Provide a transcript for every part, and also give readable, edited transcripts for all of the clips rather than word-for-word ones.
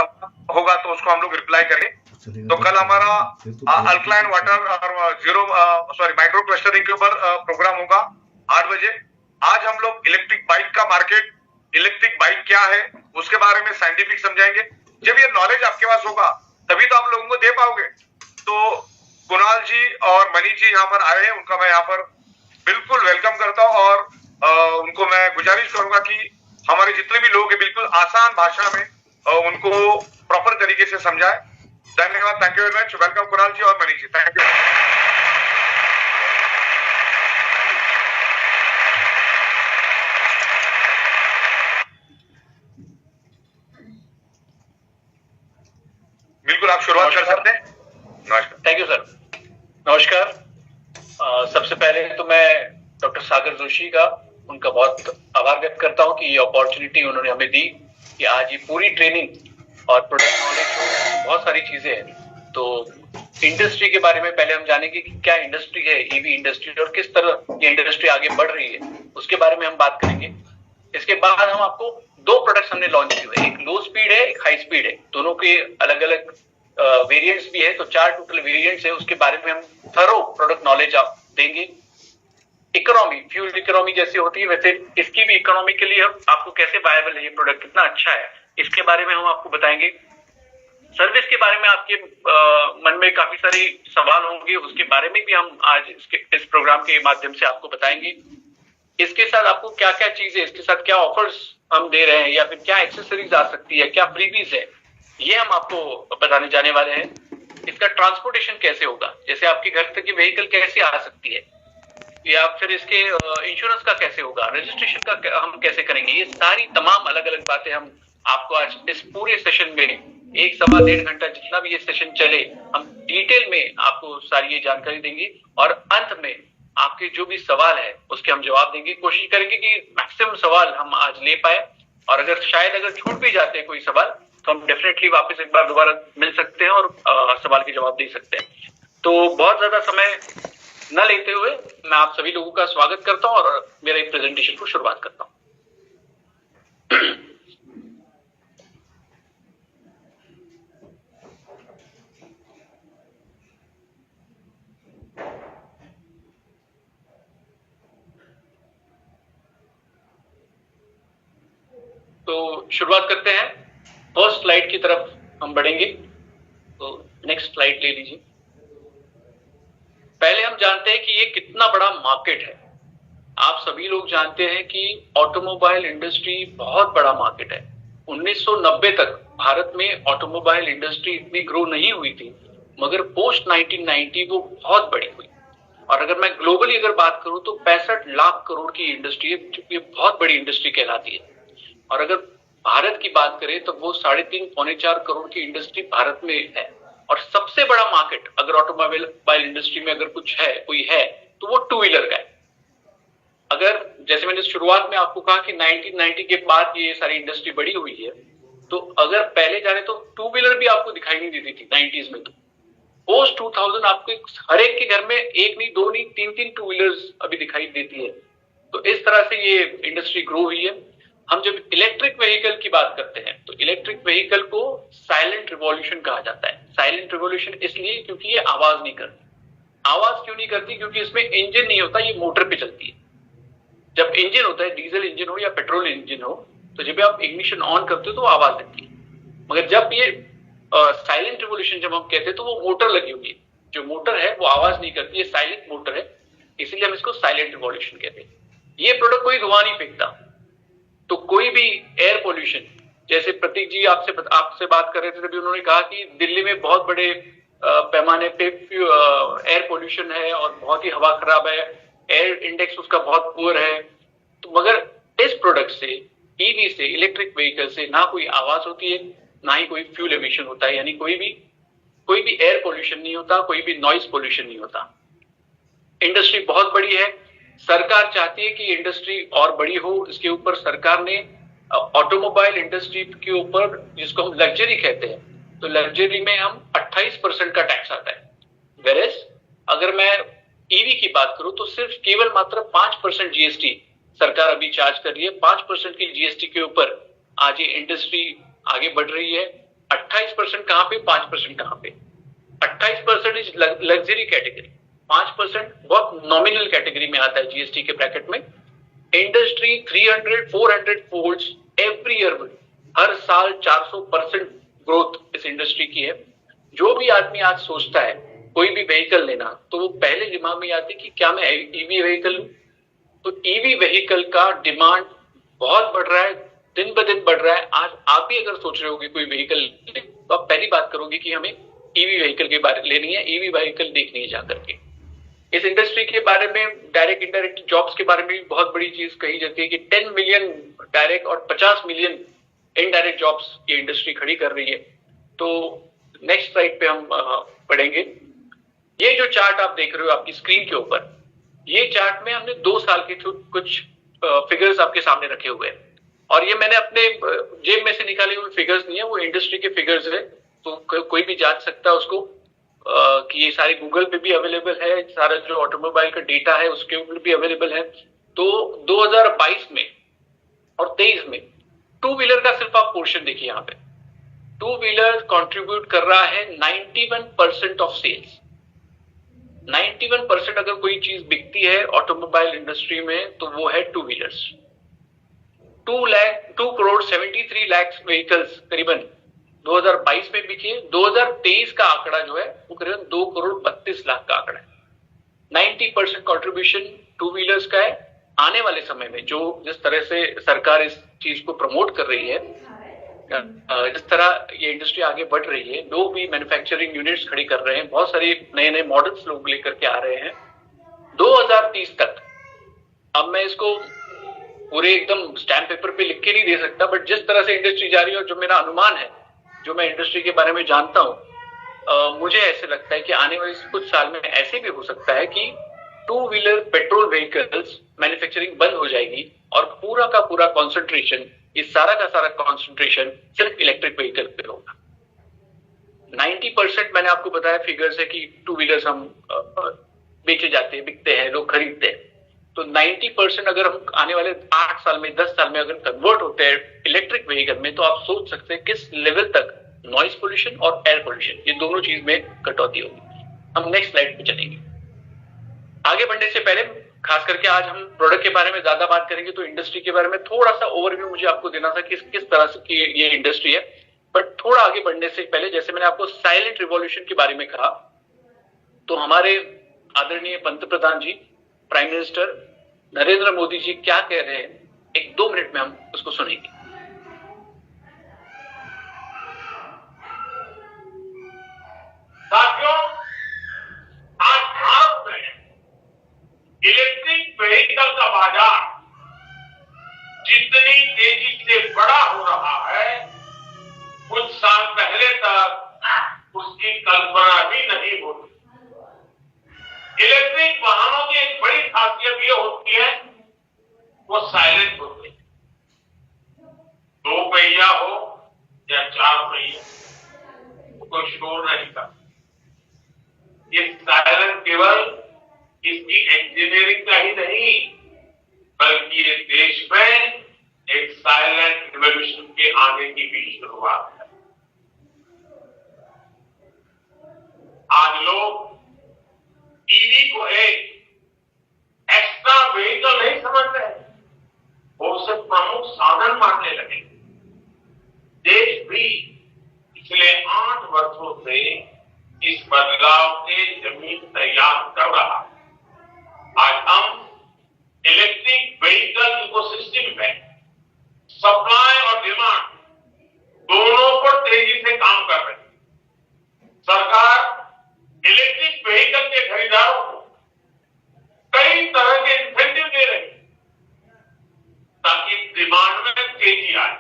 होगा तो उसको हम लोग रिप्लाई करेंगे। तो कल हमारा अल्कलाइन वाटर और माइक्रो क्लस्टरिंग के ऊपर प्रोग्राम होगा 8 बजे। आज हम लोग इलेक्ट्रिक बाइक का मार्केट, इलेक्ट्रिक बाइक क्या है उसके बारे में साइंटिफिक समझाएंगे। जब ये नॉलेज आपके पास होगा तभी तो आप लोगों को दे पाओगे। तो कुणाल जी और मनीष जी यहाँ पर आए हैं, उनका मैं यहाँ पर बिल्कुल वेलकम करता हूँ और उनको मैं गुजारिश करूंगा कि हमारे जितने भी लोग हैं बिल्कुल आसान भाषा में उनको प्रॉपर तरीके से समझाए। धन्यवाद, thank you very much. Welcome Kunal ji और मनीष जी, थैंक यू। बिल्कुल आप शुरुआत कर सकते हैं। नमस्कार। Thank you sir. नमस्कार। सबसे पहले तो मैं डॉक्टर सागर जोशी का उनका बहुत आभार व्यक्त करता हूं कि ये अपॉर्चुनिटी उन्होंने हमें दी कि आज ये पूरी ट्रेनिंग और प्रोडक्ट नॉलेज बहुत सारी चीजें हैं। तो इंडस्ट्री के बारे में पहले हम जानेंगे कि क्या इंडस्ट्री है ईवी इंडस्ट्री और किस तरह ये इंडस्ट्री आगे बढ़ रही है, उसके बारे में हम बात करेंगे। इसके बाद हम आपको दो प्रोडक्ट्स हमने लॉन्च किए, एक लो स्पीड है, एक हाई स्पीड है। दोनों के अलग अलग वेरिएंट्स भी है, तो 4 टोटल वेरिएंट्स है। उसके बारे में हम थरो प्रोडक्ट नॉलेज आप देंगे। इकोनॉमी, फ्यूल इकोनॉमी जैसी होती है वैसे इसकी भी इकोनॉमी के लिए हम आपको कैसे वायबल है ये प्रोडक्ट, कितना अच्छा है, इसके बारे में हम आपको बताएंगे। सर्विस के बारे में आपके मन में काफी सारे सवाल होंगे, उसके बारे में भी हम आज इस प्रोग्राम के माध्यम से आपको बताएंगे। इसके साथ आपको क्या क्या चीजें, इसके साथ क्या ऑफर्स हम दे रहे हैं या फिर क्या एक्सेसरीज आ सकती है, क्या फ्रीबीज है, ये हम आपको बताने जाने वाले हैं। इसका ट्रांसपोर्टेशन कैसे होगा, जैसे आपके घर तक की व्हीकल कैसे आ सकती है, या फिर इसके इंश्योरेंस का कैसे होगा, रजिस्ट्रेशन का हम कैसे करेंगे, ये सारी तमाम अलग अलग बातें हम आपको आज इस पूरे सेशन में 1 सवा 1.5 घंटा जितना भी ये सेशन चले हम डिटेल में आपको सारी ये जानकारी देंगे और अंत में आपके जो भी सवाल है उसके हम जवाब देंगे। कोशिश करेंगे कि मैक्सिमम सवाल हम आज ले पाए और अगर छूट भी जाते हैं कोई सवाल तो हम डेफिनेटली वापस एक बार दोबारा मिल सकते हैं और सवाल के जवाब दे सकते हैं। तो बहुत ज्यादा समय न लेते हुए मैं आप सभी लोगों का स्वागत करता हूं और मेरे प्रेजेंटेशन को शुरुआत करता हूं। तो शुरुआत करते हैं, फर्स्ट स्लाइड की तरफ हम बढ़ेंगे। तो नेक्स्ट स्लाइड ले लीजिए। पहले हम जानते हैं कि ये कितना बड़ा मार्केट है। आप सभी लोग जानते हैं कि ऑटोमोबाइल इंडस्ट्री बहुत बड़ा मार्केट है। 1990 तक भारत में ऑटोमोबाइल इंडस्ट्री इतनी ग्रो नहीं हुई थी, मगर पोस्ट 1990 वो बहुत बड़ी हुई। और अगर मैं ग्लोबली अगर बात करूं तो 65 लाख करोड़ की इंडस्ट्री है, जो कि बहुत बड़ी इंडस्ट्री कहलाती है। और अगर भारत की बात करें तो वो 3.5-4 करोड़ की इंडस्ट्री भारत में है। और सबसे बड़ा मार्केट अगर ऑटोमोबाइल इंडस्ट्री में अगर कोई है तो वो टू व्हीलर का है। अगर जैसे मैंने शुरुआत में आपको कहा कि 1990 के बाद ये सारी इंडस्ट्री बड़ी हुई है, तो अगर पहले जाने तो टू व्हीलर भी आपको दिखाई नहीं देती थी 90s में। तो पोस्ट 2000 आपको हर एक के घर में एक नहीं, दो नहीं, 3 टू व्हीलर्स अभी दिखाई देती है। तो इस तरह से ये इंडस्ट्री ग्रो हुई है। हम जब इलेक्ट्रिक व्हीकल की बात करते हैं तो इलेक्ट्रिक व्हीकल को साइलेंट रिवॉल्यूशन कहा जाता है। साइलेंट रिवॉल्यूशन इसलिए क्योंकि ये आवाज नहीं करती। आवाज क्यों नहीं करती? क्योंकि इसमें इंजन नहीं होता, ये मोटर पे चलती है। जब इंजन होता है, डीजल इंजन हो या पेट्रोल इंजन हो, तो जब आप इग्निशन ऑन करते हो तो आवाज देती है। मगर जब ये साइलेंट रिवॉल्यूशन जब हम कहते हैं तो वो मोटर लगी हुई है। जो मोटर है वो आवाज नहीं करती है, साइलेंट मोटर है, इसीलिए हम इसको साइलेंट रिवॉल्यूशन कहते हैं। ये प्रोडक्ट कोई धुआं नहीं फेंकता। तो कोई भी एयर पोल्यूशन, जैसे प्रतीक जी आपसे बात कर रहे थे तभी उन्होंने कहा कि दिल्ली में बहुत बड़े पैमाने पे एयर पोल्यूशन है और बहुत ही हवा खराब है, एयर इंडेक्स उसका बहुत पुअर है। तो मगर इस प्रोडक्ट से, ईवी से, इलेक्ट्रिक व्हीकल से ना कोई आवाज होती है, ना ही कोई फ्यूल एमिशन होता है, यानी कोई भी एयर पोल्यूशन नहीं होता, कोई भी नॉइज पोल्यूशन नहीं होता। इंडस्ट्री बहुत बड़ी है। सरकार चाहती है कि इंडस्ट्री और बड़ी हो। इसके ऊपर सरकार ने ऑटोमोबाइल इंडस्ट्री के ऊपर, जिसको हम लग्जरी कहते हैं, तो लग्जरी में हम 28% का टैक्स आता है। वेरेस अगर मैं ईवी की बात करूं तो सिर्फ केवल मात्र 5% जीएसटी सरकार अभी चार्ज कर रही है। 5% की जीएसटी के ऊपर आज ये इंडस्ट्री आगे बढ़ रही है। 28% कहां पे, 5% कहां पे। 28% इज लग्जरी कैटेगरी, 5% बहुत नॉमिनल कैटेगरी में आता है जीएसटी के ब्रैकेट में। इंडस्ट्री 300-400 फोल्ड्स एवरी ईयर, हर साल 400% ग्रोथ इस इंडस्ट्री की है। जो भी आदमी आज सोचता है कोई भी व्हीकल लेना, तो वो पहले दिमाग में आती है कि क्या मैं ईवी व्हीकल लूं। तो ईवी व्हीकल का डिमांड बहुत बढ़ रहा है, दिन ब दिन बढ़ रहा है। आज आप भी अगर सोच रहे हो कि कोई व्हीकल तो आप पहली बात करोगे कि हमें ईवी व्हीकल के बारे लेनी है, ईवी व्हीकल देखनी है जाकर के। इस इंडस्ट्री के बारे में, डायरेक्ट इंडायरेक्ट जॉब्स के बारे में भी बहुत बड़ी चीज कही जाती है कि 10 मिलियन डायरेक्ट और 50 मिलियन इनडायरेक्ट जॉब्स ये इंडस्ट्री खड़ी कर रही है। तो नेक्स्ट स्लाइड पे हम पढ़ेंगे। ये जो चार्ट आप देख रहे हो आपकी स्क्रीन के ऊपर, ये चार्ट में हमने 2 साल के कुछ फिगर्स आपके सामने रखे हुए हैं, और ये मैंने अपने जेब में से निकाले हुए फिगर्स नहीं है, वो इंडस्ट्री के फिगर्स है। तो कोई भी जांच सकता है उसको कि ये सारे गूगल पे भी अवेलेबल है, सारा जो ऑटोमोबाइल का डेटा है उसके ऊपर भी अवेलेबल है। तो 2022 में और 23 में टू व्हीलर का सिर्फ आप पोर्शन देखिए, यहाँ पे टू व्हीलर कंट्रीब्यूट कर रहा है 91% ऑफ सेल्स। 91% अगर कोई चीज बिकती है ऑटोमोबाइल इंडस्ट्री में तो वो है two wheelers. 2 crore 73 lakh vehicles करीबन 2022 में बिके। 2023 का आंकड़ा जो है वो करीबन 2 करोड़ 32 लाख का आंकड़ा है। 90% कंट्रीब्यूशन टू व्हीलर्स का है। आने वाले समय में जो जिस तरह से सरकार इस चीज को प्रमोट कर रही है, जिस तरह ये इंडस्ट्री आगे बढ़ रही है, लोग भी मैन्युफैक्चरिंग यूनिट्स खड़ी कर रहे हैं, बहुत सारे नए नए मॉडल्स लोग लेकर के आ रहे हैं 2030 तक। अब मैं इसको पूरे एकदम स्टैम्प पेपर पे लिख के नहीं दे सकता, बट जिस तरह से इंडस्ट्री जा रही है और जो मेरा अनुमान है, जो मैं इंडस्ट्री के बारे में जानता हूं, मुझे ऐसे लगता है कि आने वाले कुछ साल में ऐसे भी हो सकता है कि two wheeler petrol vehicles manufacturing बंद हो जाएगी और पूरा का पूरा कॉन्सेंट्रेशन, इस सारा का सारा कॉन्सेंट्रेशन सिर्फ इलेक्ट्रिक व्हीकल पे होगा। 90% मैंने आपको बताया फिगर्स है कि टू व्हीलर्स हम बेचे जाते हैं, बिकते हैं, लोग खरीदते हैं। तो 90% अगर हम आने वाले 8 साल में, 10 साल में अगर कन्वर्ट होते हैं इलेक्ट्रिक व्हीकल में, तो आप सोच सकते हैं किस लेवल तक नॉइज पोल्यूशन और एयर पोल्यूशन, ये दोनों चीज में कटौती होगी। हम नेक्स्ट स्लाइड पे चलेंगे। आगे बढ़ने से पहले खास करके आज हम प्रोडक्ट के बारे में ज्यादा बात करेंगे, तो इंडस्ट्री के बारे में थोड़ा सा ओवरव्यू मुझे आपको देना था कि किस तरह से की ये इंडस्ट्री है। बट थोड़ा आगे बढ़ने से पहले, जैसे मैंने आपको साइलेंट रिवॉल्यूशन के बारे में कहा, तो हमारे आदरणीय पंतप्रधान जी, प्राइम मिनिस्टर नरेंद्र मोदी जी क्या कह रहे हैं, 1-2 मिनट में हम उसको सुनेंगे। साथियों, आज भारत में इलेक्ट्रिक व्हीकल का बाजार जितनी तेजी से बड़ा हो रहा है, कुछ साल पहले तक उसकी कल्पना भी नहीं होती। इलेक्ट्रिक वाहनों की एक बड़ी खासियत ये होती है, वो साइलेंट होते हैं। 2 पहिया हो या 4 पहिया, कोई शोर नहीं करता। ये साइलेंट केवल इसकी इंजीनियरिंग का ही नहीं, बल्कि ये देश में एक साइलेंट रिवॉल्यूशन के आने की भी शुरुआत है। आज लोग ईवी को एक एक्स्ट्रा व्हीकल नहीं समझ रहे, वो उसे प्रमुख साधन मानने लगे। देश भी पिछले 8 वर्षों से इस बदलाव के जमीन तैयार कर रहा है। आज हम इलेक्ट्रिक व्हीकल इकोसिस्टम में सप्लाई और डिमांड दोनों पर तेजी से काम कर रही है। सरकार इलेक्ट्रिक व्हीकल के खरीदारों को कई तरह के इंसेंटिव दे रही है ताकि डिमांड में तेजी आए।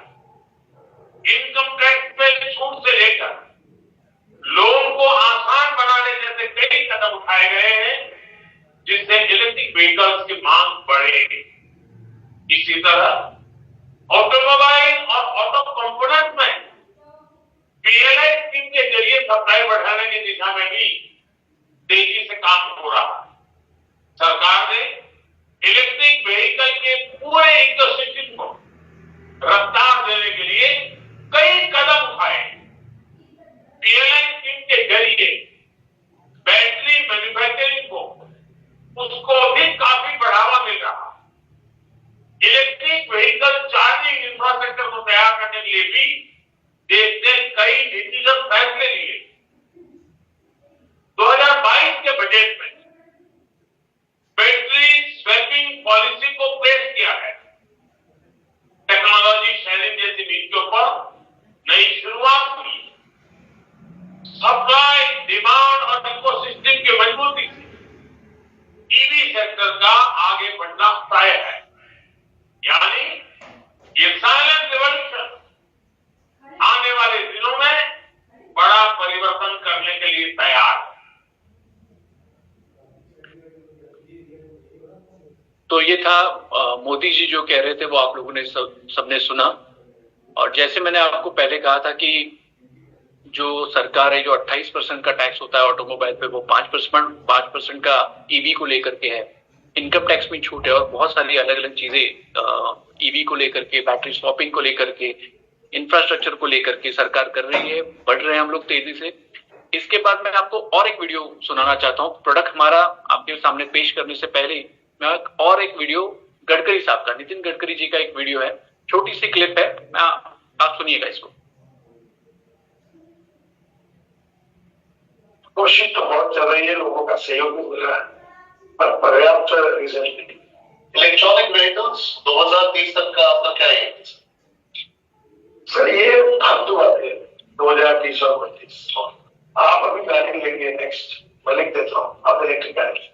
इनकम टैक्स में छूट से लेकर लोन को आसान बनाने जैसे कई कदम उठाए गए हैं, जिससे इलेक्ट्रिक व्हीकल्स की मांग बढ़े। इसी तरह ऑटोमोबाइल और ऑटो कंपोनेंट में पीएलआई स्कीम के जरिए सप्लाई बढ़ाने की दिशा में भी तेजी से काम हो रहा है। सरकार ने इलेक्ट्रिक व्हीकल के पूरे इकोसिस्टम को रफ्तार देने के लिए कई कदम उठाए। सेक्टर का आगे बढ़ना तय है, यानी ये साइलेंट रिवॉल्यूशन आने वाले दिनों में बड़ा परिवर्तन करने के लिए तैयार है। तो ये था मोदी जी जो कह रहे थे, वो आप लोगों ने सबने सुना। और जैसे मैंने आपको पहले कहा था कि जो सरकार है, जो 28% का टैक्स होता है ऑटोमोबाइल पे, वो 5% का ईवी को लेकर के है। इनकम टैक्स में छूट है और बहुत सारी अलग अलग चीजें ईवी को लेकर के, बैटरी स्वैपिंग को लेकर के, इंफ्रास्ट्रक्चर को लेकर के सरकार कर रही है। बढ़ रहे हैं हम लोग तेजी से। इसके बाद मैं आपको और एक वीडियो सुनाना चाहता हूँ। प्रोडक्ट हमारा आपके सामने पेश करने से पहले मैं और एक वीडियो गडकरी साहब का, नितिन गडकरी जी का एक वीडियो है, छोटी सी क्लिप है, आप सुनिएगा इसको। कोशिश तो बहुत चल रही है, लोगों का सहयोग भी मिल रहा है, पर पर्याप्त रिजल्ट नहीं। इलेक्ट्रॉनिक व्हीकल्स 2030 तक का आपका क्या है? सर ये फालतू बात है, 2030 और 35। आप अभी गाड़ी लेंगे नेक्स्ट, मैं लिख देता हूँ, आप इलेक्ट्रिक गाड़ी।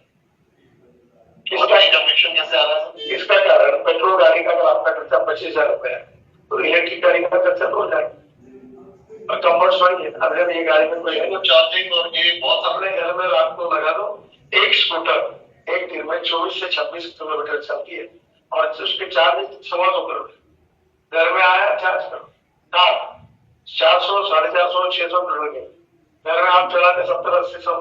इसका कमीशन कैसे आ रहा है? इसका कारण पेट्रोल गाड़ी का अगर आपका खर्चा 25,000 रुपए है, तो इलेक्ट्रिक गाड़ी का खर्चा 2,000 और कंफर्ट वही है। अगर ये गाड़ी में कोई चार्जिंग और ये बहुत अपने घर में रात को लगा दो, एक स्कूटर एक दिन में 24 से 26 किलोमीटर चलती है और उसके चार्ज 2.25 किलोमीटर। घर में आया चार्ज करो, 400, 450, 600 किलोमीटर घर में आप चलाते 70-80 सौ।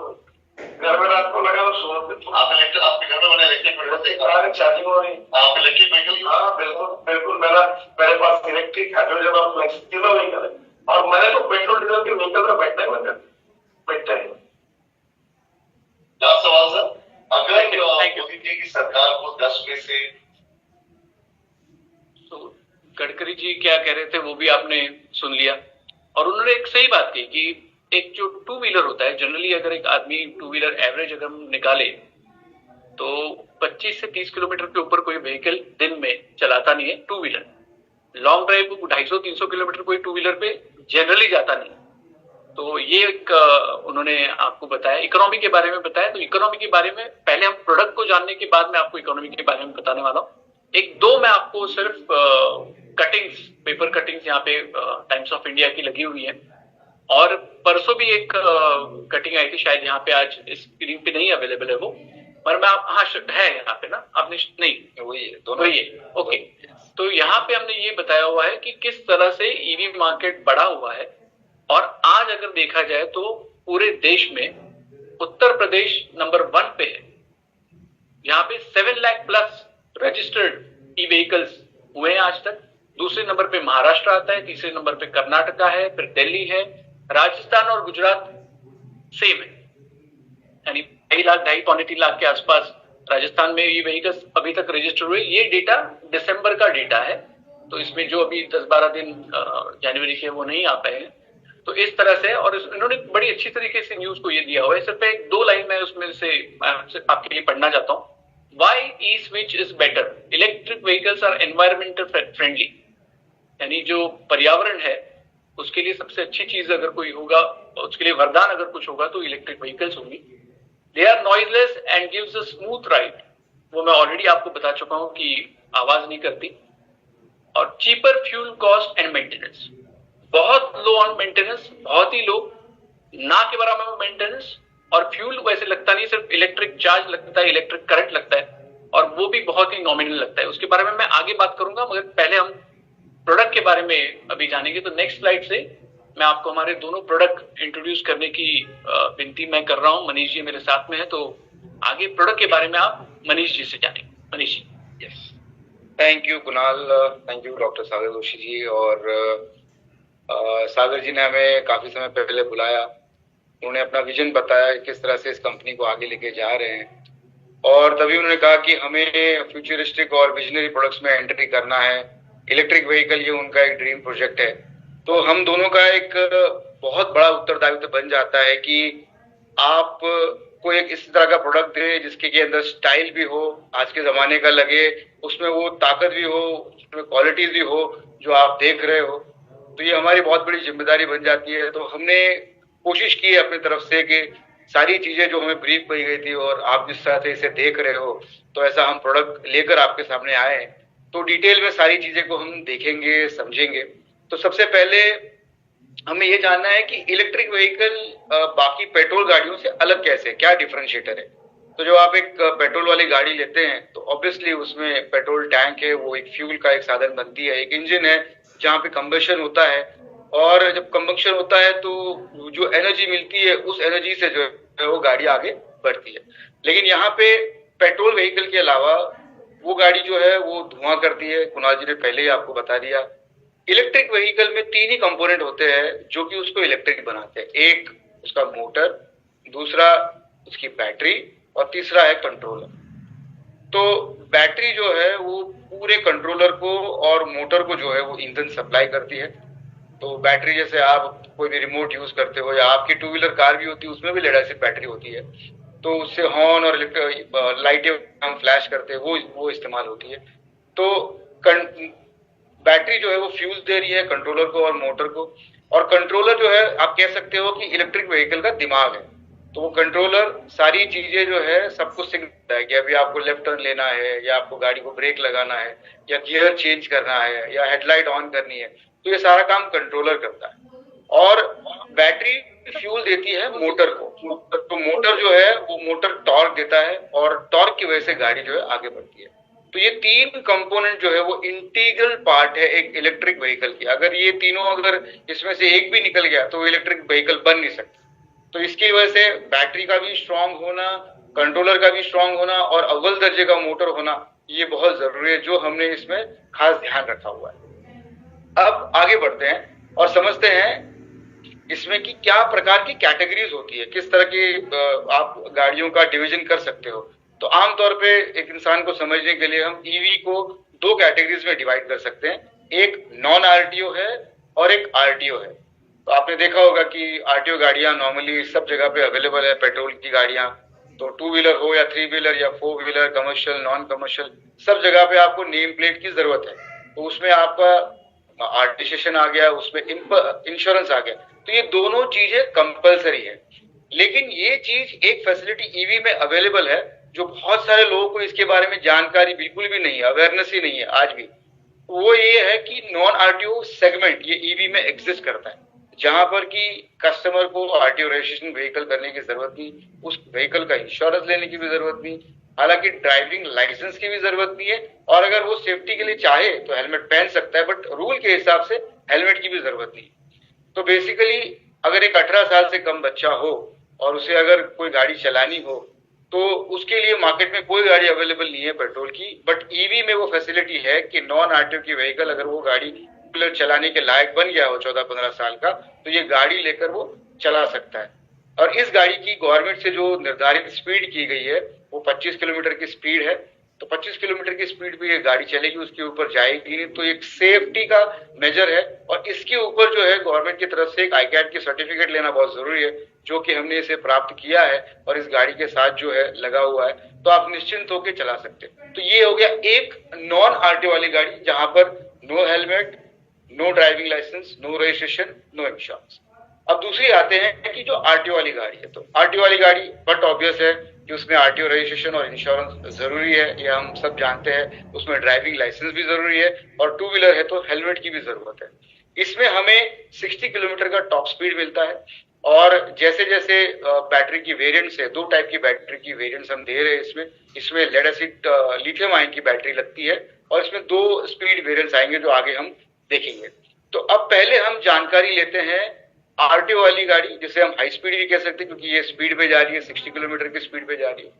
घर में रात को लगा दो 100 रुपये। आप इलेक्ट्रिक, आपके घर में मैंने इलेक्ट्रिक व्हीकल चार्जिंग हो रही है। आप इलेक्ट्रिक व्हीकल? हाँ बिल्कुल बिल्कुल, मेरे पास इलेक्ट्रिक, हाइड्रोजन और फ्लेक्स तीनों व्हीकल है। और मैंने तो पेट्रोल डीजल के व्हीकल में बैठना ही बंद कर दिया, बैठता ही। लास्ट सवाल सर, अगर मोदी जी की सरकार को 10 में से, तो गडकरी जी क्या कह रहे थे वो भी आपने सुन लिया। और उन्होंने एक सही बात की कि एक जो टू व्हीलर होता है, जनरली अगर एक आदमी टू व्हीलर एवरेज अगर हम निकाले तो 25 से 30 किलोमीटर के ऊपर कोई व्हीकल दिन में चलाता नहीं है two wheeler. Long drive 250-300 kilometre कोई टू व्हीलर पे जनरली जाता नहीं। तो ये एक उन्होंने आपको बताया, इकोनॉमी के बारे में बताया। तो इकोनॉमी के बारे में पहले हम प्रोडक्ट को जानने के बाद मैं आपको इकोनॉमी के बारे में बताने वाला हूँ। एक दो मैं आपको सिर्फ कटिंग्स, पेपर कटिंग्स यहाँ पे टाइम्स ऑफ इंडिया की लगी हुई है। और परसों भी एक कटिंग आई थी, शायद यहाँ पे आज इस स्क्रीन पे नहीं अवेलेबल है वो, पर मैं आप, हाँ है यहाँ पे ना, आपने नहीं, वही है, दोनों ही है। ओके, तो यहाँ पे हमने ये बताया हुआ है कि किस तरह से ईवी मार्केट बढ़ा हुआ है। और आज अगर देखा जाए तो पूरे देश में उत्तर प्रदेश नंबर 1 पे है। यहाँ पे 7 लाख प्लस रजिस्टर्ड ई व्हीकल्स हुए हैं आज तक। दूसरे नंबर पे महाराष्ट्र आता है, तीसरे नंबर पे कर्नाटका है, फिर दिल्ली है, राजस्थान और गुजरात सेम है, यानी 2.5 लाख 2.5-3 लाख के आसपास राजस्थान में ये व्हीकल्स अभी तक रजिस्टर हुए। ये डेटा दिसंबर का डेटा है, तो इसमें जो अभी 10-12 दिन जनवरी के वो नहीं आ पाए हैं। तो इस तरह से, और इन्होंने बड़ी अच्छी तरीके से न्यूज को ये दिया हुआ है। सिर्फ एक दो लाइन मैं उसमें से आपके लिए पढ़ना चाहता हूँ। Why e-switch is better? Electric vehicles are environmental friendly. यानी जो पर्यावरण है उसके लिए सबसे अच्छी चीज अगर कोई होगा, उसके लिए वरदान अगर कुछ होगा तो इलेक्ट्रिक व्हीकल्स होंगी। They are noiseless and gives a smooth ride, वो मैं ऑलरेडी आपको बता चुका हूं कि आवाज नहीं करती। और cheaper fuel cost and maintenance, बहुत लो ऑन मेंटेनेंस, बहुत ही लो, ना के बराबर मेंटेनेंस। और फ्यूल वैसे लगता नहीं, सिर्फ इलेक्ट्रिक चार्ज लगता है, इलेक्ट्रिक करंट लगता है, और वो भी बहुत ही नॉमिनल लगता है। उसके बारे में मैं आगे बात करूंगा, मगर पहले हम प्रोडक्ट के बारे में अभी जानेंगे। तो नेक्स्ट स्लाइड से मैं आपको हमारे दोनों प्रोडक्ट इंट्रोड्यूस करने की विनती मैं कर रहा हूं। मनीष जी मेरे साथ में है, तो आगे प्रोडक्ट के बारे में आप मनीष जी से जानेंगे। Manish ji. Yes, thank you Kunal, thank you doctor Sagar Joshi ji. और सागर जी ने हमें काफी समय पहले बुलाया, उन्होंने अपना विजन बताया किस तरह से इस कंपनी को आगे लेके जा रहे हैं, और तभी उन्होंने कहा कि हमें फ्यूचरिस्टिक और विजनरी प्रोडक्ट्स में एंट्री करना है। इलेक्ट्रिक व्हीकल ये उनका एक ड्रीम प्रोजेक्ट है। तो हम दोनों का एक बहुत बड़ा उत्तरदायित्व बन जाता है कि आप को एक इस तरह का प्रोडक्ट दे जिसके के अंदर स्टाइल भी हो, आज के जमाने का लगे, उसमें वो ताकत भी हो, उसमें क्वालिटीज भी हो जो आप देख रहे हो। तो ये हमारी बहुत बड़ी जिम्मेदारी बन जाती है। तो हमने कोशिश की है अपनी तरफ से कि सारी चीजें जो हमें ब्रीफ की गई थी और आप जिस तरह से इसे देख रहे हो, तो ऐसा हम प्रोडक्ट लेकर आपके सामने आए हैं। तो डिटेल में सारी चीजें को हम देखेंगे, समझेंगे। तो सबसे पहले हमें ये जानना है कि इलेक्ट्रिक व्हीकल बाकी पेट्रोल गाड़ियों से अलग कैसे है, क्या डिफरेंशिएटर है। तो जब आप एक पेट्रोल वाली गाड़ी लेते हैं तो ऑब्वियसली उसमें पेट्रोल टैंक है, वो एक फ्यूल का एक साधन बनती है, एक इंजन है जहाँ पे कंबशन होता है, और जब कंबशन होता है तो जो एनर्जी मिलती है उस एनर्जी से जो है वो गाड़ी आगे बढ़ती है। लेकिन यहाँ पे पेट्रोल व्हीकल के अलावा वो गाड़ी जो है वो धुआं करती है, कुणाल जी ने पहले ही आपको बता दिया। इलेक्ट्रिक व्हीकल में 3 ही कंपोनेंट होते हैं जो कि उसको इलेक्ट्रिक बनाते हैं, एक उसका मोटर, दूसरा उसकी बैटरी और तीसरा है कंट्रोलर। तो बैटरी जो है वो पूरे कंट्रोलर को और मोटर को जो है वो ईंधन सप्लाई करती है। तो बैटरी जैसे आप कोई भी रिमोट यूज करते हो या आपकी 2 व्हीलर कार भी होती है उसमें भी लेड एसिड बैटरी होती है, तो उससे हॉर्न और लाइटें हम फ्लैश करते हैं वो इस्तेमाल होती है। तो बैटरी जो है वो फ्यूल दे रही है कंट्रोलर को और मोटर को, और कंट्रोलर जो है आप कह सकते हो कि इलेक्ट्रिक व्हीकल का दिमाग है। तो वो कंट्रोलर सारी चीजें जो है सबको सिग्नल है कि अभी आपको लेफ्ट टर्न लेना है, या आपको गाड़ी को ब्रेक लगाना है, या गियर चेंज करना है, या हेडलाइट ऑन करनी है, तो ये सारा काम कंट्रोलर करता है। और बैटरी फ्यूल देती है मोटर को, तो मोटर जो है वो मोटर टॉर्क देता है और टॉर्क की वजह से गाड़ी जो है आगे बढ़ती है। तो ये 3 कंपोनेंट जो है वो इंटीग्रल पार्ट है एक इलेक्ट्रिक व्हीकल की। अगर ये तीनों अगर इसमें से एक भी निकल गया तो इलेक्ट्रिक व्हीकल बन नहीं सकता। तो इसकी वजह से बैटरी का भी स्ट्रांग होना, कंट्रोलर का भी स्ट्रांग होना और अव्वल दर्जे का मोटर होना ये बहुत जरूरी है, जो हमने इसमें खास ध्यान रखा हुआ है। अब आगे बढ़ते हैं और समझते हैं इसमें कि क्या प्रकार की कैटेगरीज होती है, किस तरह की आप गाड़ियों का डिवीजन कर सकते हो। तो आमतौर पे एक इंसान को समझने के लिए हम ईवी को 2 कैटेगरीज में डिवाइड कर सकते हैं, एक नॉन आरटीओ है और एक आरटीओ है। तो आपने देखा होगा कि आरटीओ गाड़ियां नॉर्मली सब जगह पे अवेलेबल है, पेट्रोल की गाड़ियां, तो 2 व्हीलर हो या 3 व्हीलर या 4 व्हीलर, कमर्शियल, नॉन कमर्शियल, सब जगह पे आपको नेम प्लेट की जरूरत है। तो उसमें आपका रजिस्ट्रेशन आ गया, उसमें इंश्योरेंस आ गया, तो ये दोनों चीजें कंपलसरी है। लेकिन ये चीज एक फैसिलिटी ईवी में अवेलेबल है जो बहुत सारे लोगों को इसके बारे में जानकारी बिल्कुल भी नहीं है, अवेयरनेस ही नहीं है आज भी। वो ये है कि नॉन आरटीओ सेगमेंट ये ईवी में एग्जिस्ट करता है, जहां पर कि कस्टमर को आरटीओ रजिस्ट्रेशन व्हीकल करने की जरूरत नहीं, उस व्हीकल का इंश्योरेंस लेने की भी जरूरत नहीं, हालांकि ड्राइविंग लाइसेंस की भी जरूरत नहीं है, और अगर वो सेफ्टी के लिए चाहे तो हेलमेट पहन सकता है, बट रूल के हिसाब से हेलमेट की भी जरूरत नहीं। तो बेसिकली अगर एक 18 साल से कम बच्चा हो और उसे अगर कोई गाड़ी चलानी हो तो उसके लिए मार्केट में कोई गाड़ी अवेलेबल नहीं है पेट्रोल की, बट ईवी में वो फैसिलिटी है कि नॉन आरटीओ की व्हीकल अगर वो गाड़ी चलाने के लायक बन गया हो 14-15 साल का, तो ये गाड़ी लेकर वो चला सकता है। और इस गाड़ी की गवर्नमेंट से जो निर्धारित स्पीड की गई है वो 25 किलोमीटर की स्पीड है। तो 25 किलोमीटर की स्पीड पे ये गाड़ी चलेगी, उसके ऊपर जाएगी नहीं, तो एक सेफ्टी का मेजर है। और इसके ऊपर जो है गवर्नमेंट की तरफ से एक आईकैट की सर्टिफिकेट लेना बहुत जरूरी है, जो कि हमने इसे प्राप्त किया है और इस गाड़ी के साथ जो है लगा हुआ है, तो आप निश्चिंत होकर चला सकते हैं। तो ये हो गया एक नॉन आरटीओ वाली गाड़ी, जहां पर no helmet, no driving licence, no registration, no insurance. अब दूसरी आते हैं कि जो आरटीओ वाली गाड़ी है, तो आरटीओ वाली गाड़ी बट ऑब्वियस है कि उसमें आरटीओ रजिस्ट्रेशन और इंश्योरेंस जरूरी है, ये हम सब जानते हैं। उसमें ड्राइविंग लाइसेंस भी जरूरी है, और 2 व्हीलर है तो हेलमेट की भी जरूरत है। इसमें हमें 60 किलोमीटर का टॉप स्पीड मिलता है, और जैसे जैसे बैटरी की वेरिएंट्स है, 2 टाइप की बैटरी की वेरिएंट्स हम दे रहे हैं इसमें लेड एसिड लिथियम आयन की बैटरी लगती है, और इसमें 2 स्पीड वेरिएंट्स आएंगे जो आगे हम देखेंगे। तो अब पहले हम जानकारी लेते हैं आरटीओ वाली गाड़ी, जिसे हम हाई स्पीड भी कह सकते हैं क्योंकि ये स्पीड पे जा रही है, 60 किलोमीटर की स्पीड पे जा रही है।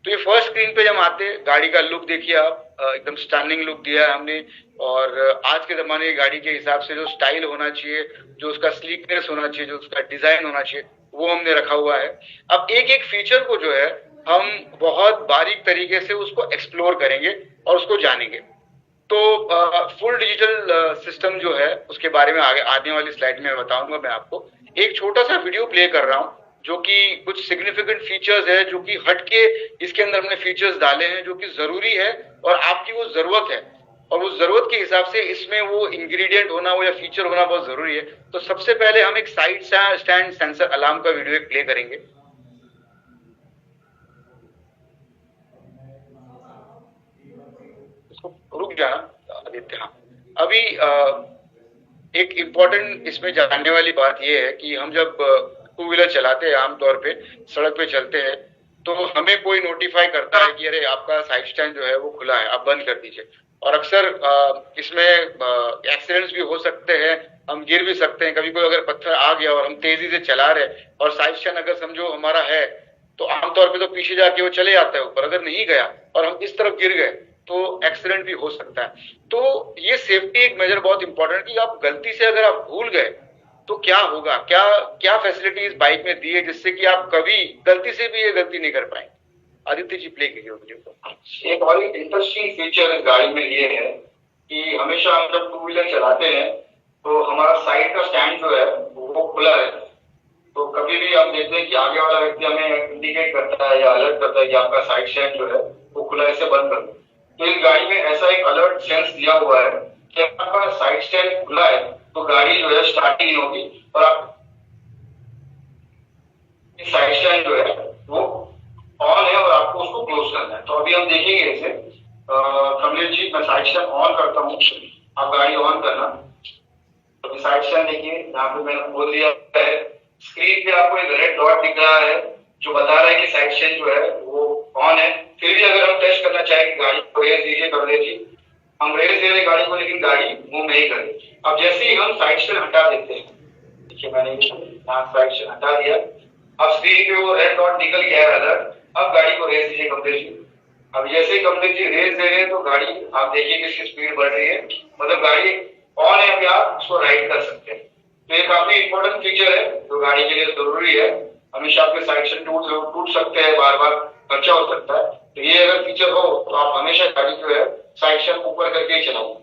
तो ये फर्स्ट स्क्रीन पे जब आते हैं, गाड़ी का लुक देखिए आप, एकदम स्टनिंग लुक दिया है हमने, और आज के जमाने की गाड़ी के हिसाब से जो स्टाइल होना चाहिए, जो उसका स्लीकनेस होना चाहिए, जो उसका डिजाइन होना चाहिए, वो हमने रखा हुआ है। अब एक एक फीचर को जो है हम बहुत बारीक तरीके से उसको एक्सप्लोर करेंगे और उसको जानेंगे। तो फुल डिजिटल सिस्टम जो है उसके बारे में आने वाली स्लाइड में बताऊंगा मैं आपको। एक छोटा सा वीडियो प्ले कर रहा हूं जो कि कुछ सिग्निफिकेंट फीचर्स है, जो कि हटके इसके अंदर हमने फीचर्स डाले हैं जो कि जरूरी है और आपकी वो जरूरत है, और उस जरूरत के हिसाब से इसमें वो इंग्रेडिएंट होना वो या फीचर होना बहुत जरूरी है। तो सबसे पहले हम एक साइड स्टैंड सेंसर अलार्म का वीडियो प्ले करेंगे। रुक जाना आदित्य। हाँ, अभी एक इम्पोर्टेंट इसमें जानने वाली बात यह है कि हम जब टू व्हीलर चलाते हैं, आमतौर पे सड़क पे चलते हैं, तो हमें कोई नोटिफाई करता है कि अरे आपका साइड स्टैंड जो है वो खुला है, आप बंद कर दीजिए। और अक्सर इसमें एक्सीडेंट्स भी हो सकते हैं, हम गिर भी सकते हैं। कभी कोई अगर पत्थर आ गया और हम तेजी से चला रहे और साइड स्टैंड अगर समझो हमारा है, तो आमतौर पे तो पीछे जाके वो चले जाता है ऊपर। अगर नहीं गया और हम इस तरफ गिर गए तो एक्सीडेंट भी हो सकता है। तो ये सेफ्टी एक मेजर बहुत इंपॉर्टेंट कि आप गलती से अगर आप भूल गए तो क्या होगा, क्या क्या फैसिलिटीज बाइक में दी है जिससे कि आप कभी गलती से भी ये गलती नहीं कर पाएंगे। आदित्य जी प्ले कीजिए मुझे। एक और इंटरेस्टिंग फीचर इस गाड़ी में ये है कि हमेशा हम जब टू व्हीलर चलाते हैं तो हमारा साइड का स्टैंड जो है वो खुला है। तो कभी भी हम देखते हैं कि आगे वाला व्यक्ति हमें इंडिकेट करता है या अलर्ट करता है कि आपका साइड स्टैंड जो है वो खुला है, इसे बंद कर दो। तो इस गाड़ी में ऐसा एक अलर्ट सेंस दिया हुआ है कि आपका साइड स्टैंड खुला है तो गाड़ी जो है स्टार्ट नहीं होगी और आप साइड स्टैंड जो है वो ऑन है और आपको उसको क्लोज करना है। तो अभी हम देखेंगे इसे। कमलेश जी, मैं साइड स्टैंड ऑन करता हूँ, आप गाड़ी ऑन करना। तो साइड स्टैंड देखिए, यहाँ पे मैंने बोल दिया है, स्क्रीन पे आपको एक रेड डॉट दिख रहा है जो बता रहा है कि साइड स्टैंड जो है वो ऑन है। फिर भी अगर हम टेस्ट करना चाहें कि गाड़ी को रेस दीजिए कमलेश जी, हम रेस दे रहे गाड़ी को, लेकिन गाड़ी मूव नहीं कर रही। अब जैसे ही हम साइड स्टैंड हटा देते हैं, देखिए मैंने यहाँ साइड स्टैंड हटा दिया, अब स्क्रीन पे वो रेड डॉट निकल गया है अलर्ट। अब गाड़ी को रेस दीजिए कमलेश जी। अब जैसे ही कमलेश जी रेस दे रहे हैं तो गाड़ी आप देखिए कि इसकी स्पीड बढ़ रही है, मतलब गाड़ी ऑन है, अभी आप उसको राइड कर सकते हैं। तो ये काफी इंपॉर्टेंट फीचर है जो गाड़ी के लिए जरूरी है। हमेशा आपके साइड से टूट सकते हैं, बार बार खर्चा हो सकता है। तो ये अगर फीचर हो तो आप हमेशा गाड़ी जो है साइड से ऊपर करके ही चलाओ।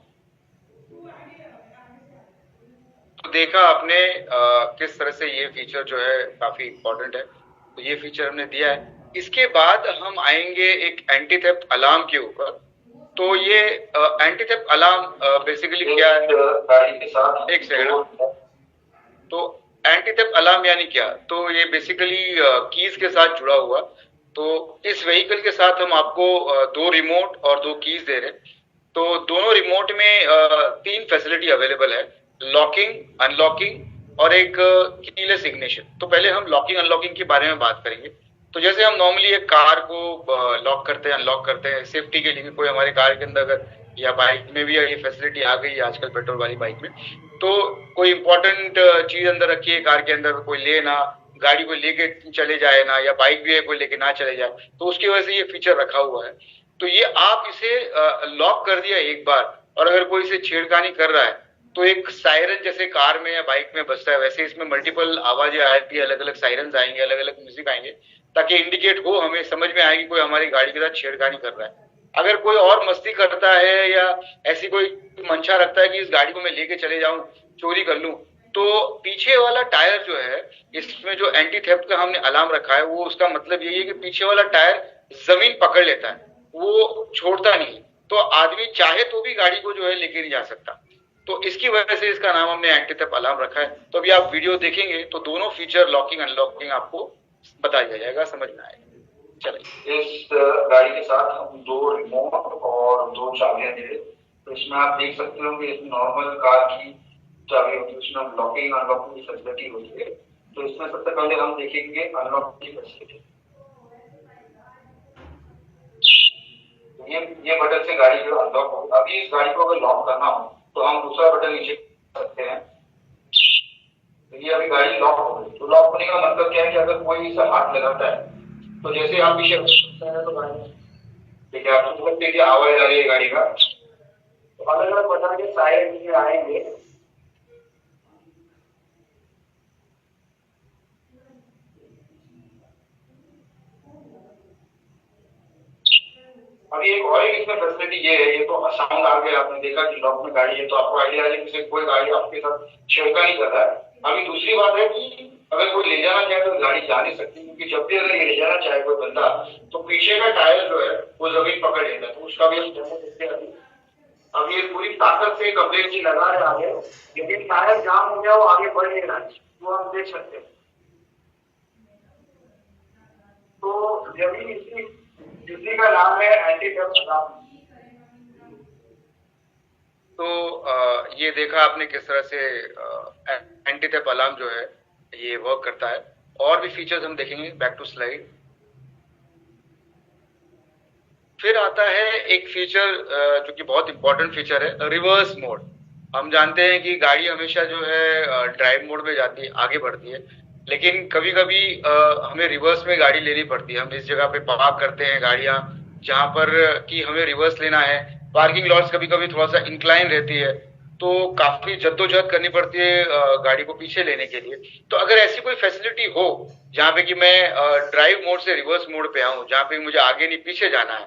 तो देखा आपने किस तरह से ये फीचर जो है काफी इंपॉर्टेंट है। तो ये फीचर हमने दिया है। इसके बाद हम आएंगे एक एंटी थेफ्ट अलार्म के ऊपर। तो ये एंटी थेफ्ट अलार्म बेसिकली क्या है, गाड़ी के साथ एक सेकंड। तो एंटी थेफ्ट अलार्म यानी क्या, तो ये बेसिकली कीज के साथ जुड़ा हुआ। तो इस व्हीकल के साथ हम आपको 2 रिमोट और 2 कीज दे रहे हैं। तो दोनों रिमोट में 3 फैसिलिटी अवेलेबल है, लॉकिंग, अनलॉकिंग और एक कीलेस इग्निशन। तो पहले हम लॉकिंग अनलॉकिंग के बारे में बात करेंगे। तो जैसे हम नॉर्मली एक कार को लॉक करते हैं, अनलॉक करते हैं सेफ्टी के लिए, कोई हमारे कार के अंदर अगर या बाइक में भी ये फैसिलिटी आ गई है आजकल पेट्रोल वाली बाइक में, तो कोई इंपॉर्टेंट चीज अंदर रखी है कार के अंदर, कोई ले ना, गाड़ी को लेके चले जाए ना, या बाइक भी है कोई लेके ना चले जाए, तो उसकी वजह से ये फीचर रखा हुआ है। तो ये आप इसे लॉक कर दिया एक बार, और अगर कोई इसे छेड़खानी कर रहा है तो एक सायरन जैसे कार में या बाइक में बजता है, वैसे इसमें मल्टीपल आवाजें आएगी, अलग अलग सायरन्स आएंगे, अलग अलग म्यूजिक आएंगे, ताकि इंडिकेट हो, हमें समझ में आए कि कोई हमारी गाड़ी के साथ छेड़खानी कर रहा है। अगर कोई और मस्ती करता है या ऐसी कोई मंशा रखता है कि इस गाड़ी को मैं लेके चले जाऊं, चोरी कर लूं, तो पीछे वाला टायर जो है, इसमें जो एंटी थेफ्ट का हमने अलार्म रखा है, वो उसका मतलब यही है कि पीछे वाला टायर जमीन पकड़ लेता है, वो छोड़ता नहीं। तो आदमी चाहे तो भी गाड़ी को जो है लेके नहीं जा सकता। तो इसकी वजह से इसका नाम हमने एंटी थेफ्ट अलार्म रखा है। तो अभी आप वीडियो देखेंगे तो दोनों फीचर लॉकिंग अनलॉकिंग आपको बता दिया जाएगा, समझ में आएगा। चलिए, इस गाड़ी के साथ हम 2 रिमोट और 2 चाबियां दे। तो इसमें आप देख सकते हो कि नॉर्मल कार की चाबी होती है, उसमें हम लॉकिंग अनलॉकिंग की फैसिलिटी होती है। तो इसमें सबसे पहले हम देखेंगे अनलॉक की फैसिलिटी। ये बटन से गाड़ी जो अनलॉक होगी। अभी इस गाड़ी को अगर लॉक करना हो तो हम दूसरा बटन नीचे कर सकते हैं। ये अभी गाड़ी लॉक हो गई। तो लॉक होने का मतलब क्या है कि अगर कोई इसे हाथ लगाता है तो जैसे आप पीछे तो गाड़ी, ठीक है, आप सुन सकते हैं कि आवाज आ रही है गाड़ी का। तो अलग अलग बटन के साइड में आएंगे। अभी एक और इसमें फैसिलिटी ये है, ये तो साउंड आ गया, आपने देखा कि लॉक में गाड़ी है तो आपको आइडिया है कि कोई गाड़ी आपके साथ छेड़खानी कर रहा है। अभी दूसरी बात है कि अगर कोई ले जाना चाहे तो गाड़ी जा नहीं सकती, क्योंकि जब भी अगर ये ले जाना चाहे कोई बंदा तो पीछे का टायर जो है वो जमीन पकड़ लेता है। तो उसका भी हम डेमो देखते हैं। अब ये पूरी ताकत से कमलेश जी लगा रहे आगे, लेकिन टायर जाम हो गया, वो आगे बढ़ नहीं रहा है, वो हम देख सकते हैं। तो जमीन इसी का नाम है एंटी थेफ्ट अलार्म। तो ये देखा आपने किस तरह से एंटी थेफ्ट अलार्म जो है ये वर्क करता है। और भी फीचर्स हम देखेंगे। Back to slide. फिर आता है एक फीचर जो कि बहुत इंपॉर्टेंट फीचर है, रिवर्स मोड। हम जानते हैं कि गाड़ी हमेशा जो है ड्राइव मोड में जाती है, आगे बढ़ती है, लेकिन कभी कभी हमें रिवर्स में गाड़ी लेनी पड़ती है। हम इस जगह पे पार्क करते हैं गाड़ियां जहां पर कि हमें रिवर्स लेना है। पार्किंग लॉट्स कभी कभी थोड़ा सा इंक्लाइन रहती है, तो काफी जद्दोजहद करनी पड़ती है गाड़ी को पीछे लेने के लिए। तो अगर ऐसी कोई फैसिलिटी हो जहाँ पे कि मैं ड्राइव मोड से रिवर्स मोड पे आऊं, जहाँ पे मुझे आगे नहीं पीछे जाना है,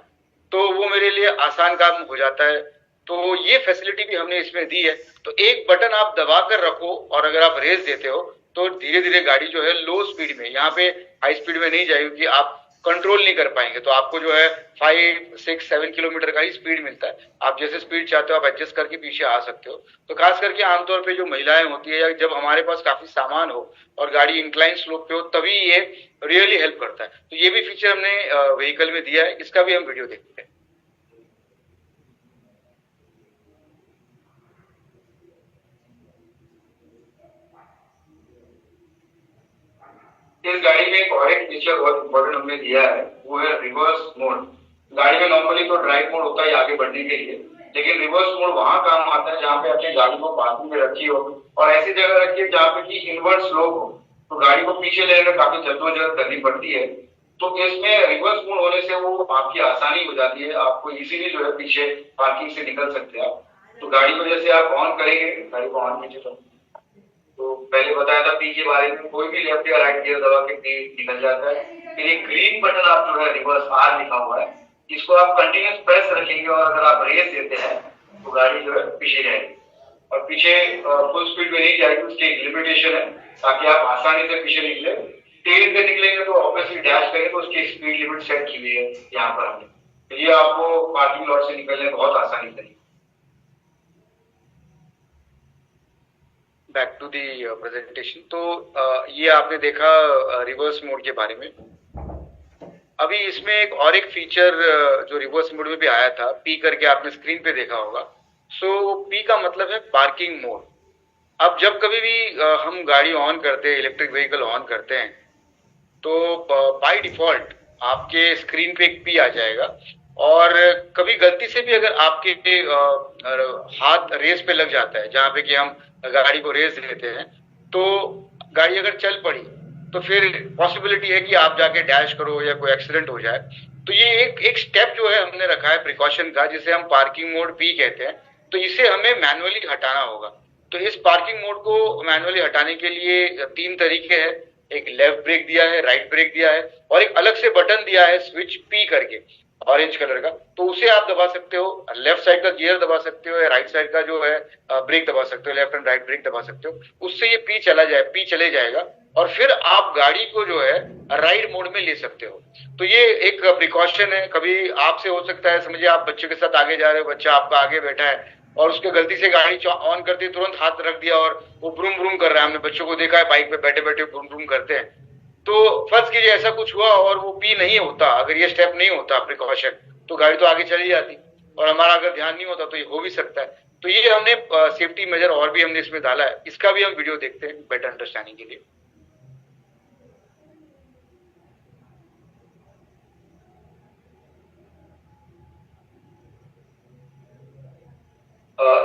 तो वो मेरे लिए आसान काम हो जाता है। तो ये फैसिलिटी भी हमने इसमें दी है। तो एक बटन आप दबा कर रखो और अगर आप रेस देते हो तो धीरे धीरे गाड़ी जो है लो स्पीड में, यहाँ पे हाई स्पीड में नहीं जाएगी क्योंकि आप कंट्रोल नहीं कर पाएंगे। तो आपको जो है 5, 6, 7 किलोमीटर का ही स्पीड मिलता है। आप जैसे स्पीड चाहते हो आप एडजस्ट करके पीछे आ सकते हो। तो खास करके आमतौर पे जो महिलाएं होती है या जब हमारे पास काफी सामान हो और गाड़ी इंक्लाइन स्लोप पे हो, तभी ये रियली हेल्प करता है। तो ये भी फीचर हमने व्हीकल में दिया है, इसका भी हम वीडियो देखते हैं। इस गाड़ी में एक और एक फीचर बहुत इंपॉर्टेंट हमने दिया है, वो है रिवर्स मोड। गाड़ी में नॉर्मली तो ड्राइव मोड होता है आगे बढ़ने के लिए, लेकिन रिवर्स मोड वहां काम आता है जहाँ पे अपनी गाड़ी को पार्किंग में रखी हो और ऐसी जगह रखिए जहाँ पे कि इनवर्ट स्लोप हो, तो गाड़ी को पीछे लेने में काफी जद्दोजहद करनी पड़ती है। तो इसमें रिवर्स मोड होने से वो आपकी आसानी हो जाती है, आपको इजीली जो है पीछे पार्किंग से निकल सकते हैं आप। तो गाड़ी को जैसे आप ऑन करेंगे, गाड़ी को ऑन कीजिए। तो पहले बताया था पी के बारे में, कोई भी लेफ्ट या राइट गियर दबा के पी निकल जाता है। फिर एक ग्रीन बटन आप जो है रिवर्स आर लिखा हुआ है, इसको आप कंटिन्यूस प्रेस रखेंगे और अगर आप रेस देते हैं तो गाड़ी जो है पीछे जाएगी और पीछे फुल स्पीड में नहीं जाएगी। उसकी एक लिमिटेशन है ताकि आप आसानी से पीछे निकले। तेज से निकलेंगे तो ऑब्वियसली डैश करेंगे, तो उसकी स्पीड लिमिट सेट की हुई है यहाँ पर हमने, तो ये आपको पार्किंग लॉट से निकलने में बहुत आसानी करेगी। Back to the presentation. तो ये आपने देखा रिवर्स मोड के बारे में। अभी इसमें एक फीचर जो रिवर्स मोड में भी आया था, पी करके आपने स्क्रीन पे देखा होगा। सो पी का मतलब है पार्किंग मोड। अब जब कभी भी हम गाड़ी ऑन करते हैं, इलेक्ट्रिक व्हीकल ऑन करते हैं, तो बाय डिफॉल्ट आपके स्क्रीन पे एक पी आ जाएगा और कभी गलती से भी अगर आपके हाथ रेस पे लग जाता है, जहाँ पे कि हम गाड़ी को रेस देते हैं, तो गाड़ी अगर चल पड़ी तो फिर पॉसिबिलिटी है कि आप जाके डैश करो या कोई एक्सीडेंट हो जाए। तो ये एक स्टेप जो है हमने रखा है प्रिकॉशन का, जिसे हम पार्किंग मोड पी कहते हैं। तो इसे हमें मैनुअली हटाना होगा। तो इस पार्किंग मोड को मैनुअली हटाने के लिए 3 तरीके हैं। एक लेफ्ट ब्रेक दिया है, राइट ब्रेक दिया है और एक अलग से बटन दिया है स्विच पी करके, ऑरेंज कलर का। तो उसे आप दबा सकते हो, लेफ्ट साइड का गियर दबा सकते हो या राइट साइड का जो है ब्रेक दबा सकते हो, लेफ्ट एंड राइट ब्रेक दबा सकते हो। उससे ये पी चले जाएगा और फिर आप गाड़ी को जो है राइड मोड में ले सकते हो। तो ये एक प्रिकॉशन है। कभी आपसे हो सकता है, समझिए आप बच्चे के साथ आगे जा रहे हो, बच्चा आपका आगे बैठा है और उसके गलती से गाड़ी ऑन करते तुरंत हाथ रख दिया और वो ब्रूम ब्रूम कर रहा है। हमने बच्चों को देखा है बाइक पे बैठे बैठे ब्रूम ब्रूम करते हैं। तो फर्ज कीजिए ऐसा कुछ हुआ और वो पी नहीं होता, अगर ये स्टेप नहीं होता प्रिकॉशन, तो गाड़ी तो आगे चली जाती और हमारा अगर ध्यान नहीं होता तो ये हो भी सकता है। तो ये हमने सेफ्टी मेजर और भी हमने इसमें डाला है, इसका भी हम वीडियो देखते हैं बेटर अंडरस्टैंडिंग के लिए।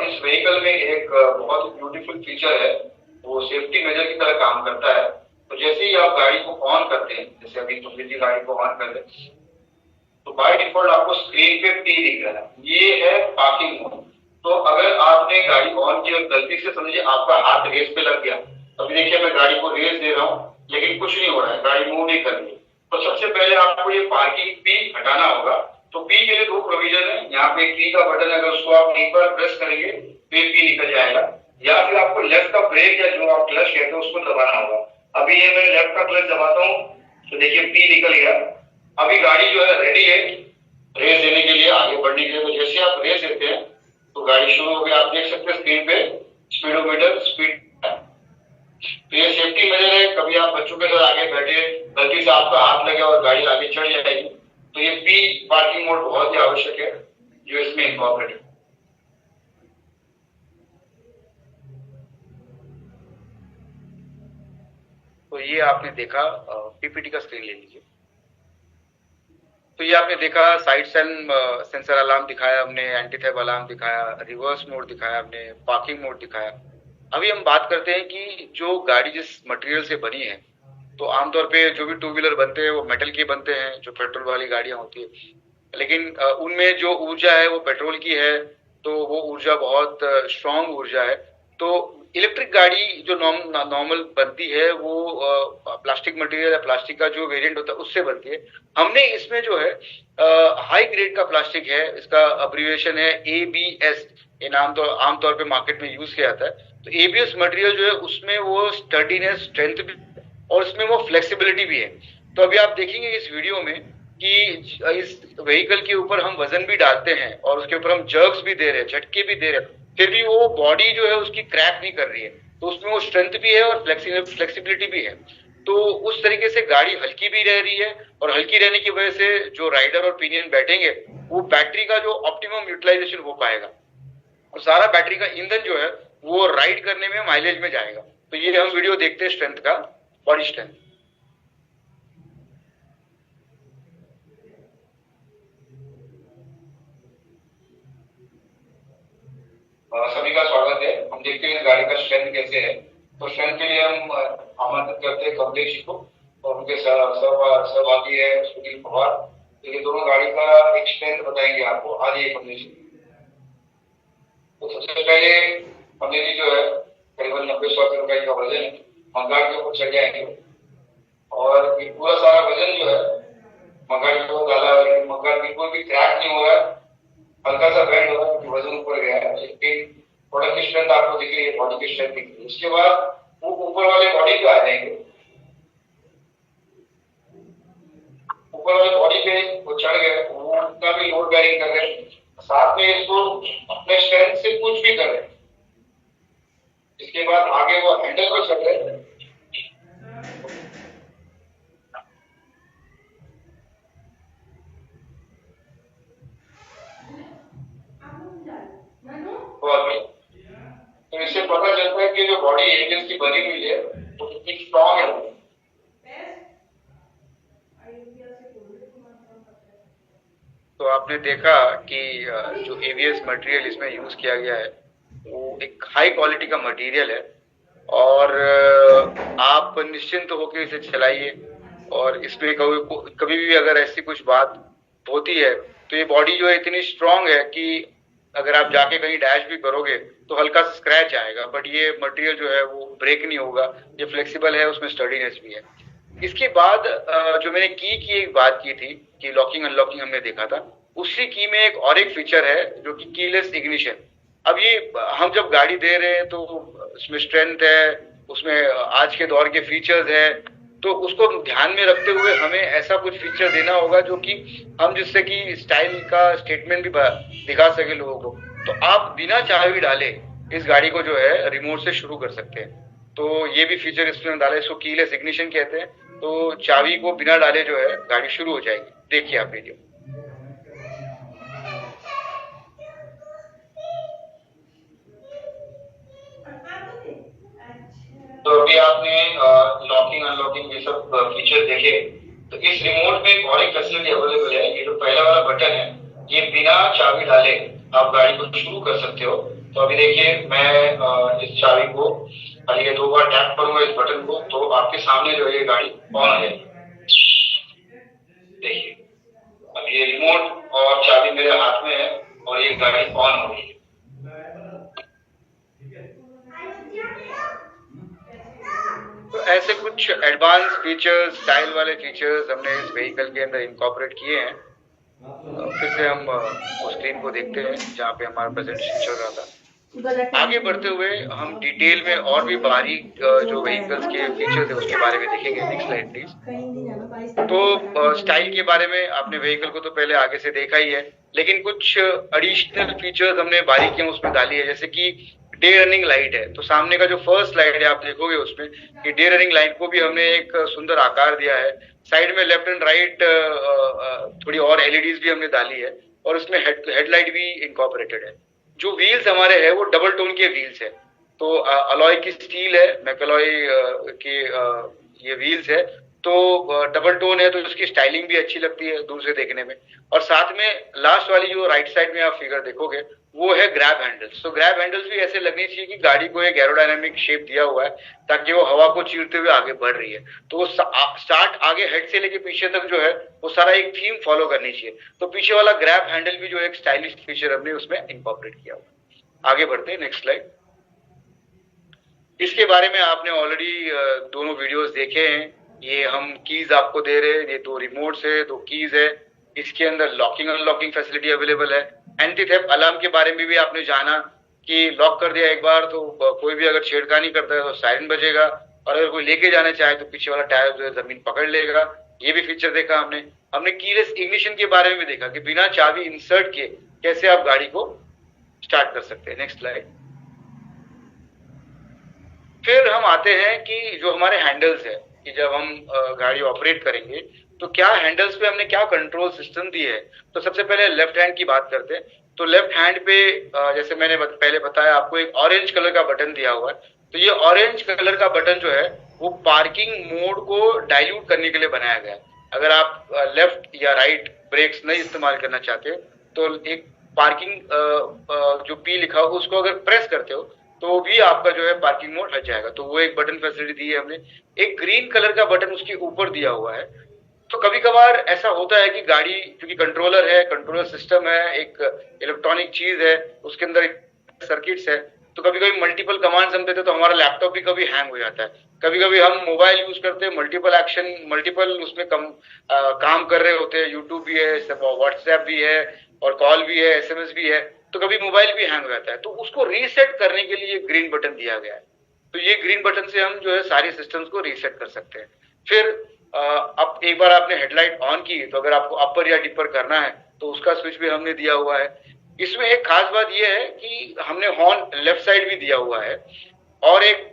इस व्हीकल में एक बहुत ही ब्यूटीफुल फीचर है, वो सेफ्टी मेजर की तरह काम करता है। तो जैसे ही आप गाड़ी को ऑन करते हैं, जैसे अभी तुम गाड़ी को ऑन कर रहे, तो बाय डिफॉल्ट आपको स्क्रीन पे पी दिख रहा है, ये है पार्किंग मोड। तो अगर आपने गाड़ी ऑन की और गलती से समझिए आपका हाथ रेस पे लग गया, अभी देखिए मैं गाड़ी को रेस दे रहा हूँ लेकिन कुछ नहीं हो रहा है, गाड़ी मूव नहीं कर रही, तो सबसे पहले आपको ये पार्किंग पी हटाना होगा। तो पी के लिए 2 प्रोविजन है, यहाँ पे पी का बटन है, अगर उसको आप एक बार प्रेस करेंगे तो ये पी निकल जाएगा, या फिर आपको लेफ्ट का ब्रेक या जो आप क्लच कहते हैं उसको दबाना होगा। अभी ये मैं लेफ्ट का क्लच दबाता हूँ तो देखिए पी निकल गया। अभी गाड़ी जो है रेडी है रेस देने के लिए, आगे बढ़ने के लिए। तो जैसे आप रेस देते हैं तो गाड़ी शुरू हो गई, आप देख सकते हैं स्क्रीन पे स्पीडोमीटर स्पीड। तो ये सेफ्टी मेजर है, कभी आप बच्चों के साथ आगे बैठे गलती से आपका हाथ लगे और गाड़ी आगे चढ़ जाएगी, तो ये पी पार्किंग मोड बहुत ही आवश्यक है जो इसमें इनकॉर्पोरेट है। इसमें सेफ्टी मेजर है, कभी आप बच्चों के साथ आगे बैठे गलती से आपका हाथ लगे और गाड़ी आगे चढ़ जाएगी, तो ये पी पार्किंग मोड बहुत ही आवश्यक है जो इसमें इनकॉर्पोरेट है। तो ये आपने देखा, पीपीटी का स्क्रीन ले लीजिए। तो ये आपने देखा साइड सेंसर अलार्म दिखाया हमने, एंटी थेफ्ट अलार्म दिखाया, रिवर्स मोड दिखाया हमने, पार्किंग मोड दिखाया। अभी हम बात करते हैं कि जो गाड़ी जिस मटेरियल से बनी है, तो आमतौर पे जो भी टू व्हीलर बनते हैं वो मेटल के बनते हैं, जो पेट्रोल वाली गाड़ियां होती है, लेकिन उनमें जो ऊर्जा है वो पेट्रोल की है, तो वो ऊर्जा बहुत स्ट्रॉन्ग ऊर्जा है। तो इलेक्ट्रिक गाड़ी जो नॉर्मल बनती है वो प्लास्टिक मटेरियल या प्लास्टिक का जो वेरिएंट होता है उससे बनती है। हमने इसमें जो है हाई ग्रेड का प्लास्टिक है, इसका अब्रिविएशन है ABS, ये नाम तो आमतौर पे मार्केट में यूज किया जाता है। तो ABS मटेरियल जो है उसमें वो स्टर्डीनेस, स्ट्रेंथ भी और इसमें वो फ्लेक्सिबिलिटी भी है। तो अभी आप देखेंगे इस वीडियो में कि इस व्हीकल के ऊपर हम वजन भी डालते हैं और उसके ऊपर हम जर्क्स भी दे रहे हैं, झटके भी दे रहे हैं, फिर भी वो बॉडी जो है उसकी क्रैक नहीं कर रही है। तो उसमें वो स्ट्रेंथ भी है और फ्लेक्सिबिलिटी भी है। तो उस तरीके से गाड़ी हल्की भी रह रही है, और हल्की रहने की वजह से जो राइडर और पिनियन बैठेंगे वो बैटरी का जो ऑप्टिमम यूटिलाइजेशन हो पाएगा, और सारा बैटरी का ईंधन जो है वो राइड करने में, माइलेज में जाएगा। तो ये हम वीडियो देखते हैं स्ट्रेंथ का, बॉडी स्ट्रेंथ। सभी का स्वागत है। हम देखते हैं इस गाड़ी का स्ट्रेंथ कैसे है। तो स्ट्रेंथ के लिए हम आमंत्रित करते हैं कमलेश जी को, और उनके सहभागी है सुनील पवार। तो ये दोनों गाड़ी का एक स्ट्रेंथ बताएंगे आपको। आज ये कमलेश जी, तो सबसे पहले कमलेश जी जो है करीबन 90-100 किलो का वजन है, मंगाड़ के ऊपर चढ़ जाएंगे, और ये पूरा सारा वजन जो है मंगाड़ के ऊपर डाला है। मंगाड़ बिल्कुल भी क्रैक नहीं हो रहा है, हल्का सा बैंड हो रहा है क्योंकि वजन ऊपर गया है, लेकिन थोड़ा की स्ट्रेंथ आपको दिख रही है, बॉडी की स्ट्रेंथ दिख रही है। उसके बाद वो ऊपर वाले बॉडी पे आ जाएंगे, ऊपर वाले बॉडी पे वो चढ़ गए, वो उतना भी लोड बेयरिंग कर रहे हैं, साथ में इसको अपने स्ट्रेंथ से कुछ भी कर रहे हैं। इसके बाद आगे वो हैंडल पर चढ़ रहे हैं, तो इससे पता चलता है कि जो बॉडी एलिमेंट्स की बनी हुई है वो कितनी स्ट्रॉन्ग है। तो आपने देखा कि जो ABS मटेरियल इसमें यूज किया गया है वो एक हाई क्वालिटी का मटेरियल है, और आप निश्चिंत होकर इसे चलाइए। और इसमें कभी भी अगर ऐसी कुछ बात होती है तो ये बॉडी जो है इतनी स्ट्रॉन्ग है कि अगर आप जाके कहीं डैश भी करोगे तो हल्का सा स्क्रैच आएगा, बट ये मटेरियल जो है वो ब्रेक नहीं होगा, ये फ्लेक्सिबल है, उसमें स्टडीनेस भी है। इसके बाद जो मैंने की एक बात की थी कि लॉकिंग अनलॉकिंग हमने देखा था, उसी की में एक और एक फीचर है जो कि कीलेस इग्निशन। अब ये हम जब गाड़ी दे रहे हैं तो उसमें स्ट्रेंथ है, उसमें आज के दौर के फीचर्स है, तो उसको ध्यान में रखते हुए हमें ऐसा कुछ फीचर देना होगा जो कि हम जिससे कि स्टाइल का स्टेटमेंट भी दिखा सके लोगों को। तो आप बिना चाबी डाले इस गाड़ी को जो है रिमोट से शुरू कर सकते हैं। तो ये भी फीचर इसमें डाले, इसको कीलेस इग्निशन कहते हैं। तो चाबी को बिना डाले जो है गाड़ी शुरू हो जाएगी। देखिए आप वीडियो। तो अभी आपने लॉकिंग अनलॉकिंग ये सब फीचर देखे। तो इस रिमोट में एक और एक फैसिलिटी अवेलेबल है। ये जो पहला वाला बटन है ये बिना चाबी डाले आप गाड़ी को शुरू कर सकते हो। तो अभी देखिए मैं इस चाबी को खाली 2 बार टैप करूंगा इस बटन को, तो आपके सामने जो है ये गाड़ी ऑन हो जाएगी। देखिए अब ये रिमोट और चाबी मेरे हाथ में है और ये गाड़ी ऑन हो गई। तो ऐसे कुछ एडवांस फीचर्स, स्टाइल वाले फीचर्स हमने इस व्हीकल के अंदर इनकॉर्पोरेट किए हैं। फिर से हम उस स्क्रीन को देखते हैं जहाँ पे हमारा प्रेजेंटेशन चल रहा था। आगे बढ़ते हुए हम डिटेल में और भी बारीक जो व्हीकल्स के फीचर्स है उसके बारे में देखेंगे। Next slide please. तो स्टाइल के बारे में आपने व्हीकल को तो पहले आगे से देखा ही है, लेकिन कुछ एडिशनल फीचर्स हमने बारीकियां उसमें डाली है, जैसे कि डे रनिंग लाइट है। तो सामने का जो फर्स्ट स्लाइड है आप देखोगे उसमें कि डे रनिंग लाइट को भी हमने एक सुंदर आकार दिया है। साइड में लेफ्ट एंड राइट थोड़ी और एलईडीज भी हमने डाली है, और उसमें हेडलाइट भी इनकॉर्पोरेटेड है। जो व्हील्स हमारे हैं वो डबल टोन के व्हील्स है। तो अलॉय की स्टील है, मैकलॉय के ये व्हील्स है तो डबल टोन है, तो उसकी स्टाइलिंग भी अच्छी लगती है दूर से देखने में। और साथ में लास्ट वाली जो राइट साइड में आप फिगर देखोगे वो है ग्रैब हैंडल्स। तो ग्रैब हैंडल्स भी ऐसे लगनी चाहिए कि गाड़ी को एक एरोडायनामिक शेप दिया हुआ है ताकि वो हवा को चीरते हुए आगे बढ़ रही है। तो वो स्टार्ट आगे हेड से लेके पीछे तक जो है वो सारा एक थीम फॉलो करनी चाहिए। तो पीछे वाला ग्रैब हैंडल भी जो एक स्टाइलिश फीचर हमने उसमें इंकॉर्पोरेट किया हुआ। आगे बढ़ते हैं, नेक्स्ट स्लाइड। इसके बारे में आपने ऑलरेडी दोनों वीडियोस देखे हैं। ये हम कीज आपको दे रहे हैं, ये 2 रिमोट्स है, 2 कीज है। इसके अंदर लॉकिंग अनलॉकिंग फैसिलिटी अवेलेबल है। एंटी थेफ्ट अलार्म के बारे में भी आपने जाना कि लॉक कर दिया एक बार तो कोई भी अगर छेड़खानी करता है तो सायरन बजेगा, और अगर कोई लेके जाना चाहे तो पीछे वाला टायर जो है जमीन पकड़ लेगा। ये भी फीचर देखा हमने कीलेस इग्निशन के बारे में भी देखा कि बिना चाबी इंसर्ट किए कैसे आप गाड़ी को स्टार्ट कर सकते हैं। Next slide. फिर हम आते हैं कि जो हमारे हैंडल्स है कि जब हम गाड़ी ऑपरेट करेंगे तो क्या हैंडल्स पे हमने क्या कंट्रोल सिस्टम दिए है। तो सबसे पहले लेफ्ट हैंड की बात करते हैं। तो लेफ्ट हैंड पे जैसे मैंने पहले बताया आपको एक ऑरेंज कलर का बटन दिया हुआ है। तो ये ऑरेंज कलर का बटन जो है वो पार्किंग मोड को डाइल्यूट करने के लिए बनाया गया है। अगर आप लेफ्ट या राइट ब्रेक्स नहीं इस्तेमाल करना चाहते तो एक पार्किंग जो पी लिखा हो उसको अगर प्रेस करते हो तो भी आपका जो है पार्किंग मोड हट जाएगा। तो वो एक बटन फैसिलिटी दी है हमने। एक ग्रीन कलर का बटन उसके ऊपर दिया हुआ है। तो कभी कभार ऐसा होता है कि गाड़ी क्योंकि कंट्रोलर है, कंट्रोलर सिस्टम है, एक इलेक्ट्रॉनिक चीज है, उसके अंदर सर्किट्स है, तो कभी कभी मल्टीपल कमांड्स हम देते तो हमारा लैपटॉप भी कभी हैंग हो जाता है। कभी कभी हम मोबाइल यूज करते हैं, मल्टीपल उसमें काम कर रहे होते हैं, यूट्यूब भी है, व्हाट्सएप भी है और कॉल भी है, SMS भी है, तो कभी मोबाइल भी हैंग हो जाता है। तो उसको रीसेट करने के लिए ग्रीन बटन दिया गया है। तो ये ग्रीन बटन से हम जो है सारी सिस्टम्स को रीसेट कर सकते हैं। फिर अब एक बार आपने हेडलाइट ऑन की तो अगर आपको अपर या डिपर करना है तो उसका स्विच भी हमने दिया हुआ है। इसमें एक खास बात यह है कि हमने हॉर्न लेफ्ट साइड भी दिया हुआ है और एक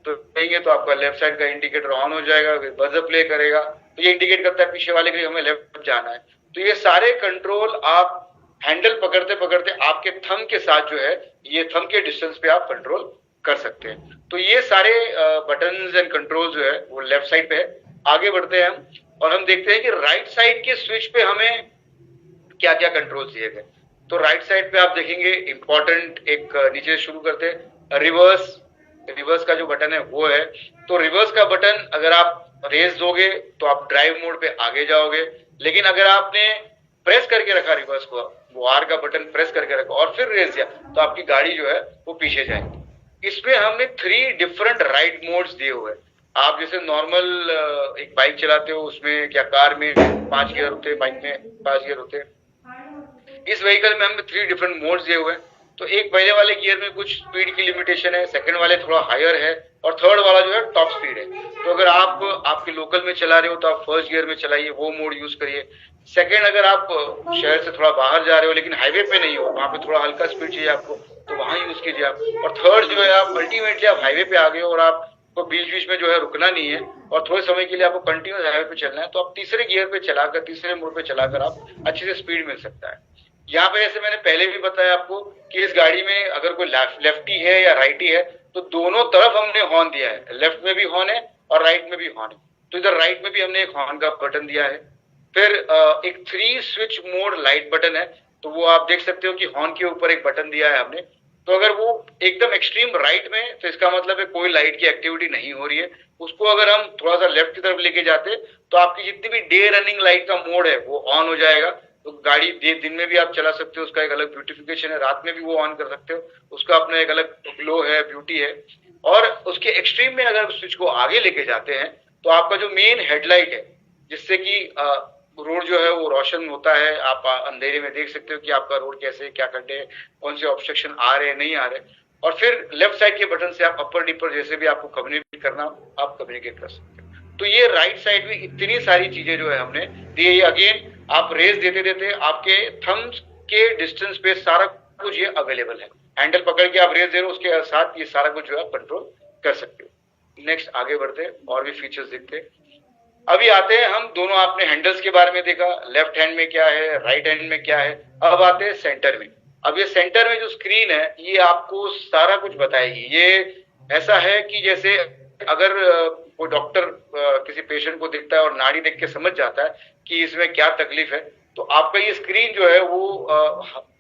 तो देंगे तो आपका लेफ्ट साइड का इंडिकेटर ऑन हो जाएगा, बजर प्ले करेगा तो ये इंडिकेट करता है पीछे वाले के लिए हमें लेफ्ट जाना है। तो ये सारे कंट्रोल आप हैंडल पकड़ते पकड़ते आपके थंब के साथ जो है ये थंब के डिस्टेंस पे आप कंट्रोल कर सकते हैं। तो ये सारे बटन्स एंड कंट्रोल जो है वो लेफ्ट साइड पे है। आगे बढ़ते हैं हम और हम देखते हैं कि राइट साइड के स्विच पे हमें क्या क्या कंट्रोल दिए गए। तो राइट साइड पे आप देखेंगे इंपॉर्टेंट एक नीचे शुरू करते हैं रिवर्स का जो बटन है वो है। तो रिवर्स का बटन अगर आप रेस दोगे तो आप ड्राइव मोड पे आगे जाओगे, लेकिन अगर आपने प्रेस करके रखा रिवर्स को, वो R का बटन प्रेस करके रखा और फिर रेस दिया तो आपकी गाड़ी जो है वो पीछे जाएगी। इसमें हमने 3 डिफरेंट राइड मोड्स दिए हुए हैं। आप जैसे नॉर्मल एक बाइक चलाते हो उसमें क्या कार में 5 गियर होते हैं, बाइक में 5 गियर होते हैं। इस व्हीकल में हमने 3 डिफरेंट मोड्स दिए हुए हैं। तो एक पहले वाले गियर में कुछ स्पीड की लिमिटेशन है, सेकंड वाले थोड़ा हायर है और थर्ड वाला जो है टॉप स्पीड है। तो अगर आप आपके लोकल में चला रहे हो तो आप फर्स्ट गियर में चलाइए, वो मोड यूज करिए। सेकंड, अगर आप शहर से थोड़ा बाहर जा रहे हो लेकिन हाईवे पे नहीं हो, वहां पे थोड़ा हल्का स्पीड चाहिए आपको तो वहां यूज कीजिए आप। और थर्ड जो है आप अल्टीमेटली आप हाईवे पे आ गए और आपको बीच बीच में जो है रुकना नहीं है और थोड़े समय के लिए आपको कंटिन्यूस हाईवे पे चलना है तो आप तीसरे गियर पे चलाकर, तीसरे मोड पे चलाकर आप अच्छे से स्पीड मिल सकता है। यहाँ पे जैसे मैंने पहले भी बताया आपको कि इस गाड़ी में अगर कोई लेफ्टी है या राइटी है तो दोनों तरफ हमने हॉर्न दिया है। लेफ्ट में भी हॉर्न है और राइट में भी हॉर्न है। तो इधर राइट में भी हमने एक हॉर्न का बटन दिया है। फिर एक 3 स्विच मोड लाइट बटन है, तो वो आप देख सकते हो कि हॉर्न के ऊपर एक बटन दिया है हमने। तो अगर वो एकदम एक्सट्रीम राइट में तो इसका मतलब है कोई लाइट की एक्टिविटी नहीं हो रही है। उसको अगर हम थोड़ा सा लेफ्ट की तरफ लेके जाते तो आपकी जितनी भी डे रनिंग लाइट का मोड है वो ऑन हो जाएगा। तो गाड़ी दिन में भी आप चला सकते हो, उसका एक अलग ब्यूटिफिकेशन है, रात में भी वो ऑन कर सकते हो, उसका अपना एक अलग ग्लो है, ब्यूटी है। और उसके एक्सट्रीम में अगर स्विच को आगे लेके जाते हैं तो आपका जो मेन हेडलाइट है जिससे कि रोड जो है वो रोशन होता है, आप अंधेरे में देख सकते हो कि आपका रोड कैसे, क्या खड्डे, कौन से ऑब्स्ट्रक्शन आ रहे हैं नहीं आ रहे। और फिर लेफ्ट साइड के बटन से आप अपर डिपर जैसे भी आपको कम्युनिकेट करना आप कम्युनिकेट कर सकते हो। तो ये राइट साइड में इतनी सारी चीजें जो है हमने दी है। अगेन आप रेस देते देते आपके थंब्स के डिस्टेंस पे सारा कुछ ये अवेलेबल है। हैंडल पकड़ के आप रेस दे रहे हो उसके साथ ये सारा कुछ जो है कंट्रोल कर सकते हो। नेक्स्ट आगे बढ़ते और भी फीचर्स देखते हैं। अभी आते हैं हम दोनों, आपने हैंडल्स के बारे में देखा, लेफ्ट हैंड में क्या है, राइट हैंड में क्या है। अब आते हैं सेंटर में। अब ये सेंटर में जो स्क्रीन है ये आपको सारा कुछ बताएगी। ये ऐसा है कि जैसे अगर कोई डॉक्टर किसी पेशेंट को देखता है और नाड़ी देख के समझ जाता है कि इसमें क्या तकलीफ है, तो आपका ये स्क्रीन जो है वो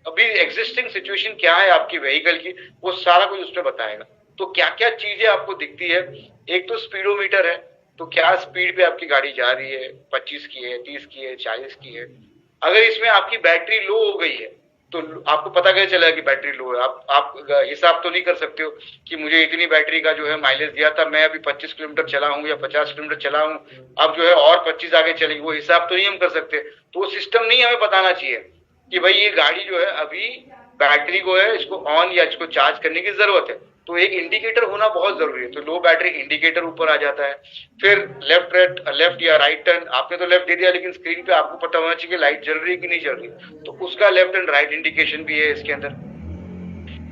अभी एग्जिस्टिंग सिचुएशन क्या है आपकी व्हीकल की, वो सारा कुछ उसमें बताएगा। तो क्या क्या चीजें आपको दिखती है, एक तो स्पीडोमीटर है, तो क्या स्पीड पे आपकी गाड़ी जा रही है, 25 की है, 30 की है, 40 की है। अगर इसमें आपकी बैटरी लो हो गई है तो आपको पता कैसे चलेगा कि बैटरी लो है? आप हिसाब तो नहीं कर सकते हो कि मुझे इतनी बैटरी का जो है माइलेज दिया था, मैं अभी 25 किलोमीटर चला हूँ या 50 किलोमीटर चला हूँ, अब जो है और 25 आगे चलेगी, वो हिसाब तो नहीं हम कर सकते। तो वो सिस्टम नहीं हमें बताना चाहिए कि भाई ये गाड़ी जो है अभी बैटरी को है, इसको ऑन या इसको चार्ज करने की जरूरत है। तो एक इंडिकेटर होना बहुत जरूरी है। तो लो बैटरी इंडिकेटर ऊपर आ जाता है। फिर लेफ्ट या राइट टर्न, आपने तो लेफ्ट दे दिया लेकिन स्क्रीन पे आपको पता होना चाहिए कि लाइट जल रही है कि नहीं जल रही, तो उसका लेफ्ट एंड राइट इंडिकेशन भी है इसके अंदर।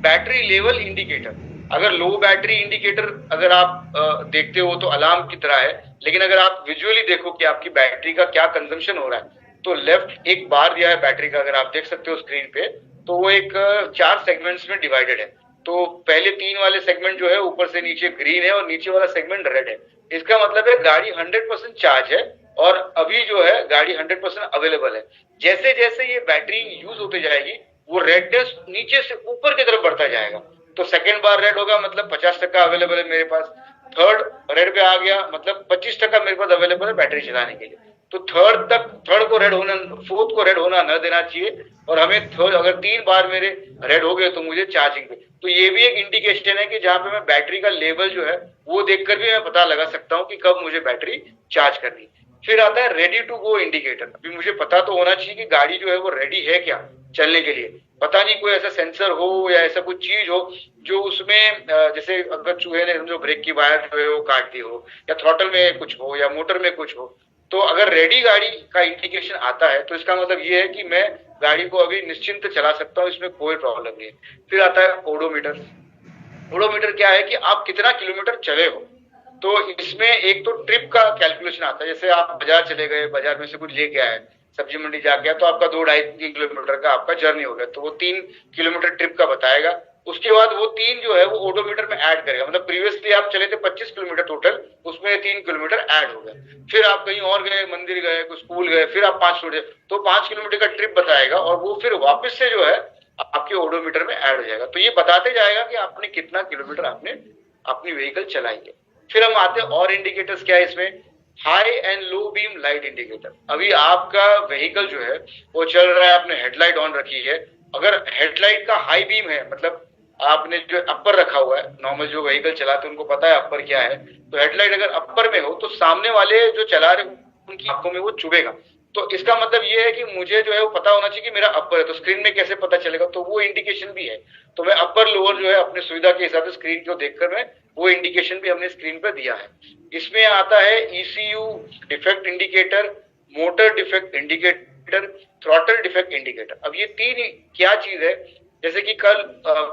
बैटरी लेवल इंडिकेटर, अगर लो बैटरी इंडिकेटर अगर आप देखते हो तो अलार्म की तरह है, लेकिन अगर आप विजुअली देखो कि आपकी बैटरी का क्या कंजम्पशन हो रहा है, तो लेफ्ट एक बार दिया है बैटरी का, अगर आप देख सकते हो स्क्रीन पे, तो वो एक 4 सेगमेंट्स में डिवाइडेड है। तो पहले 3 वाले सेगमेंट जो है ऊपर से नीचे ग्रीन है और नीचे वाला सेगमेंट रेड है। इसका मतलब है गाड़ी 100% चार्ज है और अभी जो है गाड़ी 100% अवेलेबल है। जैसे जैसे ये बैटरी यूज होती जाएगी वो रेडनेस नीचे से ऊपर की तरफ बढ़ता जाएगा। तो सेकेंड बार रेड होगा मतलब 50% अवेलेबल है मेरे पास, थर्ड रेड पे आ गया मतलब 25% मेरे पास अवेलेबल है बैटरी चलाने के लिए। तो थर्ड को रेड होना, फोर्थ को रेड होना न देना चाहिए, और हमें थर्ड अगर 3 बार मेरे रेड हो गए तो मुझे चार्जिंग पे, तो ये भी एक इंडिकेशन है कि जहां पे मैं बैटरी का लेवल जो है वो देखकर भी मैं पता लगा सकता हूँ कि कब मुझे बैटरी चार्ज करनी। फिर आता है रेडी टू गो इंडिकेटर। अभी मुझे पता तो होना चाहिए कि गाड़ी जो है वो रेडी है क्या चलने के लिए। पता नहीं कोई ऐसा सेंसर हो या ऐसा कुछ चीज हो जो उसमें जैसे अगर चूहे ने जो ब्रेक की वायर जो है वो काट दी हो, या थ्रॉटल में कुछ हो, या मोटर में कुछ हो, तो अगर रेडी गाड़ी का इंडिकेशन आता है तो इसका मतलब ये है कि मैं गाड़ी को अभी निश्चिंत चला सकता हूँ, इसमें कोई प्रॉब्लम नहीं है। फिर आता है ओडोमीटर। ओडोमीटर क्या है कि आप कितना किलोमीटर चले हो। तो इसमें एक तो ट्रिप का कैलकुलेशन आता है, जैसे आप बाजार चले गए, बाजार में से कुछ लेके आए, सब्जी मंडी जाके आए, तो आपका 2-2.5-3 किलोमीटर का आपका जर्नी हो गया, तो वो 3 किलोमीटर ट्रिप का बताएगा। उसके बाद वो 3 जो है वो ओडोमीटर में ऐड करेगा, मतलब प्रीवियसली आप चले थे 25 किलोमीटर टोटल, उसमें 3 किलोमीटर ऐड हो गया। फिर आप कहीं और गए, मंदिर गए, कुछ स्कूल गए, फिर आप 5 किलोमीटर, तो 5 किलोमीटर का ट्रिप बताएगा, और वो फिर वापस से जो है आपके ओडोमीटर में ऐड हो जाएगा। तो ये बताते जाएगा कि आपने कितना किलोमीटर आपने अपनी व्हीकल चलाई है। फिर हम आते हैं और इंडिकेटर्स क्या है इसमें, high and low beam light indicator. अभी आपका व्हीकल जो है वो चल रहा है, आपने हेडलाइट ऑन रखी है, अगर हेडलाइट का हाई बीम है, मतलब आपने जो अपर रखा हुआ है, नॉर्मल जो व्हीकल चलाते हैं उनको पता है अपर क्या है, तो हेडलाइट अगर अपर में हो तो सामने वाले जो चला रहे उनकी आंखों में वो चुभेगा। तो इसका मतलब ये है कि मुझे जो है वो पता होना चाहिए कि मेरा अपर है, तो स्क्रीन में कैसे पता चलेगा, तो वो इंडिकेशन भी है। तो मैं अपर लोअर जो है अपने सुविधा के हिसाब से स्क्रीन को देखकर मैं वो इंडिकेशन भी हमने स्क्रीन पर दिया है। इसमें आता है ECU defect indicator, motor defect indicator, throttle defect indicator. अब ये 3 क्या चीज है, जैसे कि कल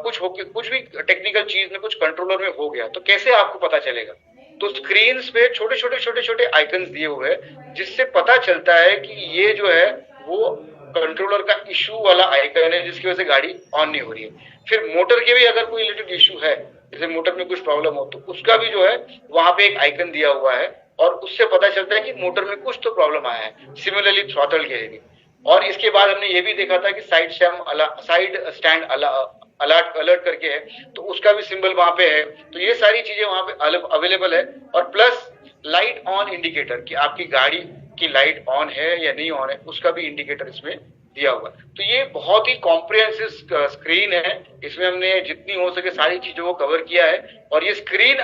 कुछ भी टेक्निकल चीज में कुछ कंट्रोलर में हो गया तो कैसे आपको पता चलेगा, तो स्क्रीन पे छोटे छोटे आइकन्स दिए हुए हैं जिससे पता चलता है कि ये जो है वो कंट्रोलर का इशू वाला आइकन है जिसकी वजह से गाड़ी ऑन नहीं हो रही है। फिर मोटर के भी अगर कोई रिलेटेड इशू है, जैसे मोटर में कुछ प्रॉब्लम हो, तो उसका भी जो है वहां पे एक आइकन दिया हुआ है और उससे पता चलता है कि मोटर में कुछ तो प्रॉब्लम आया है। सिमिलरली थ्रॉटल के लिए। और इसके बाद हमने ये भी देखा था कि साइड स्टैंड अलर्ट करके है, तो उसका भी सिंबल वहां पे है। तो ये सारी चीजें वहां पे अवेलेबल है। और प्लस लाइट ऑन इंडिकेटर कि आपकी गाड़ी की लाइट ऑन है या नहीं ऑन है, उसका भी इंडिकेटर इसमें दिया हुआ है। तो ये बहुत ही कॉम्प्रिहेंसिव स्क्रीन है, इसमें हमने जितनी हो सके सारी चीजों को कवर किया है। और ये स्क्रीन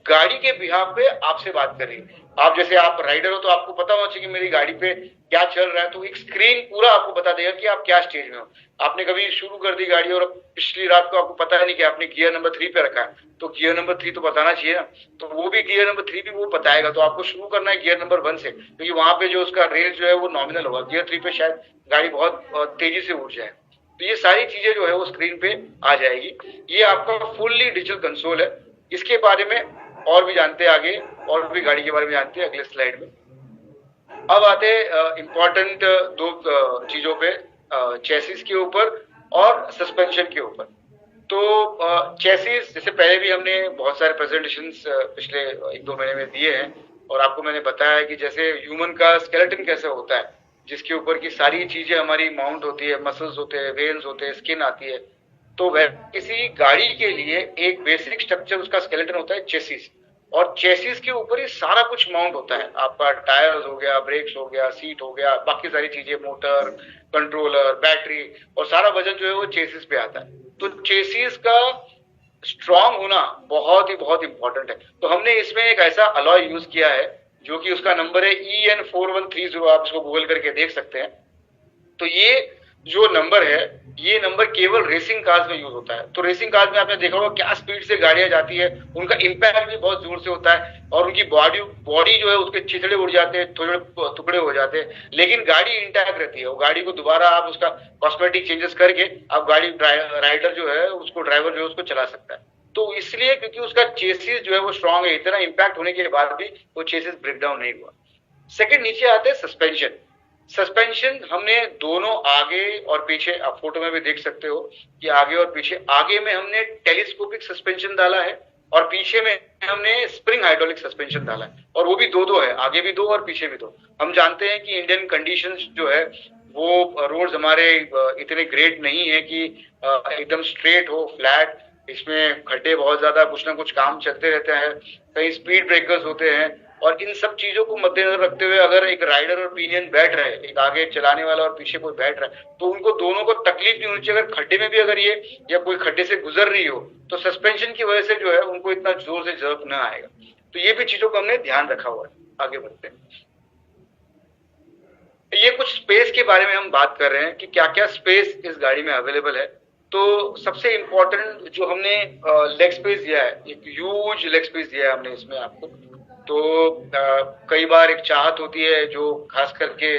गाड़ी के बिहाफ पे आपसे बात कर रही है। आप जैसे आप राइडर हो तो आपको पता होना चाहिए कि मेरी गाड़ी पे क्या चल रहा है, तो एक स्क्रीन पूरा आपको बता देगा कि आप क्या स्टेज में हो। आपने कभी शुरू कर दी गाड़ी और पिछली रात को आपको पता नहीं कि आपने गियर नंबर 3 पे रखा है, तो गियर नंबर 3 तो बताना चाहिए ना, तो वो भी गियर नंबर 3 भी वो बताएगा। तो आपको शुरू करना है गियर नंबर 1 से, क्योंकि वहां पे जो उसका रेंज जो है वो नॉमिनल होगा। गियर 3 पे शायद गाड़ी बहुत तेजी से उठ जाए। तो ये सारी चीजें जो है वो स्क्रीन पे आ जाएगी। ये आपका फुल्ली डिजिटल कंसोल है। इसके बारे में और भी जानते हैं आगे, और भी गाड़ी के बारे में जानते हैं अगले स्लाइड में। अब आते हैं इंपॉर्टेंट 2 चीजों पे, चेसिस के ऊपर और सस्पेंशन के ऊपर। तो चेसिस जैसे पहले भी हमने बहुत सारे प्रेजेंटेशंस पिछले 1-2 महीने में दिए हैं और आपको मैंने बताया कि जैसे ह्यूमन का स्केलेटन कैसे होता है, जिसके ऊपर की सारी चीजें हमारी माउंट होती है, मसल्स होते हैं, वेन्स होते हैं, स्किन आती है, तो वह किसी गाड़ी के लिए एक बेसिक स्ट्रक्चर उसका स्केलेटन होता है चेसिस, और चेसिस के ऊपर ही सारा कुछ माउंट होता है। आपका टायर्स हो गया, ब्रेक्स हो गया, सीट हो गया, बाकी सारी चीजें, मोटर, कंट्रोलर, बैटरी, और सारा वजन जो है वो चेसिस पे आता है। तो चेसिस का स्ट्रांग होना बहुत इंपॉर्टेंट है। तो हमने इसमें एक ऐसा अलॉय यूज किया है जो कि उसका नंबर है EN4130, आप इसको गूगल करके देख सकते हैं। तो ये जो नंबर है, ये नंबर केवल रेसिंग कार्स में यूज होता है। तो रेसिंग कार्स में आपने देखा होगा क्या स्पीड से गाड़ियां जाती है, उनका इंपैक्ट भी बहुत जोर से होता है और उनकी बॉडी जो है उसके छिथड़े उड़ जाते हैं, थोड़े टुकड़े हो जाते हैं, लेकिन गाड़ी इंटैक्ट रहती है। वो गाड़ी को दोबारा आप उसका कॉस्मेटिक चेंजेस करके आप गाड़ी राइडर जो है उसको, ड्राइवर जो है उसको चला सकता है। तो इसलिए क्योंकि उसका चेसिस जो है वो स्ट्रांग है, इतना इंपैक्ट होने के बाद भी वो चेसिस ब्रेकडाउन नहीं हुआ। सेकंड, नीचे आते हैं सस्पेंशन। सस्पेंशन हमने दोनों आगे और पीछे, आप फोटो में भी देख सकते हो कि आगे और पीछे, आगे में हमने टेलीस्कोपिक सस्पेंशन डाला है और पीछे में हमने स्प्रिंग हाइड्रोलिक सस्पेंशन डाला है, और वो भी दो है, आगे भी 2 और पीछे भी 2। हम जानते हैं कि इंडियन कंडीशंस जो है वो रोड्स हमारे इतने ग्रेट नहीं है कि एकदम स्ट्रेट हो, फ्लैट, इसमें खड्डे बहुत ज्यादा, कुछ ना कुछ काम चलते रहते हैं, कहीं स्पीड ब्रेकर्स होते हैं, और इन सब चीजों को मद्देनजर रखते हुए अगर एक राइडर और पिनियन बैठ रहे, एक आगे चलाने वाला और पीछे कोई बैठ रहा है, तो उनको दोनों को तकलीफ नहीं होनी चाहिए। अगर खड्डे में भी अगर ये या कोई खड्डे से गुजर रही हो तो सस्पेंशन की वजह से जो है उनको इतना जोर से जर्क ना आएगा। तो ये भी चीजों को हमने ध्यान रखा हुआ है। आगे बढ़ते हैं, ये कुछ स्पेस के बारे में हम बात कर रहे हैं कि क्या क्या स्पेस इस गाड़ी में अवेलेबल है। तो सबसे इंपॉर्टेंट जो हमने लेग स्पेस दिया है, एक ह्यूज लेग स्पेस दिया है हमने इसमें आपको। तो कई बार एक चाहत होती है जो खास करके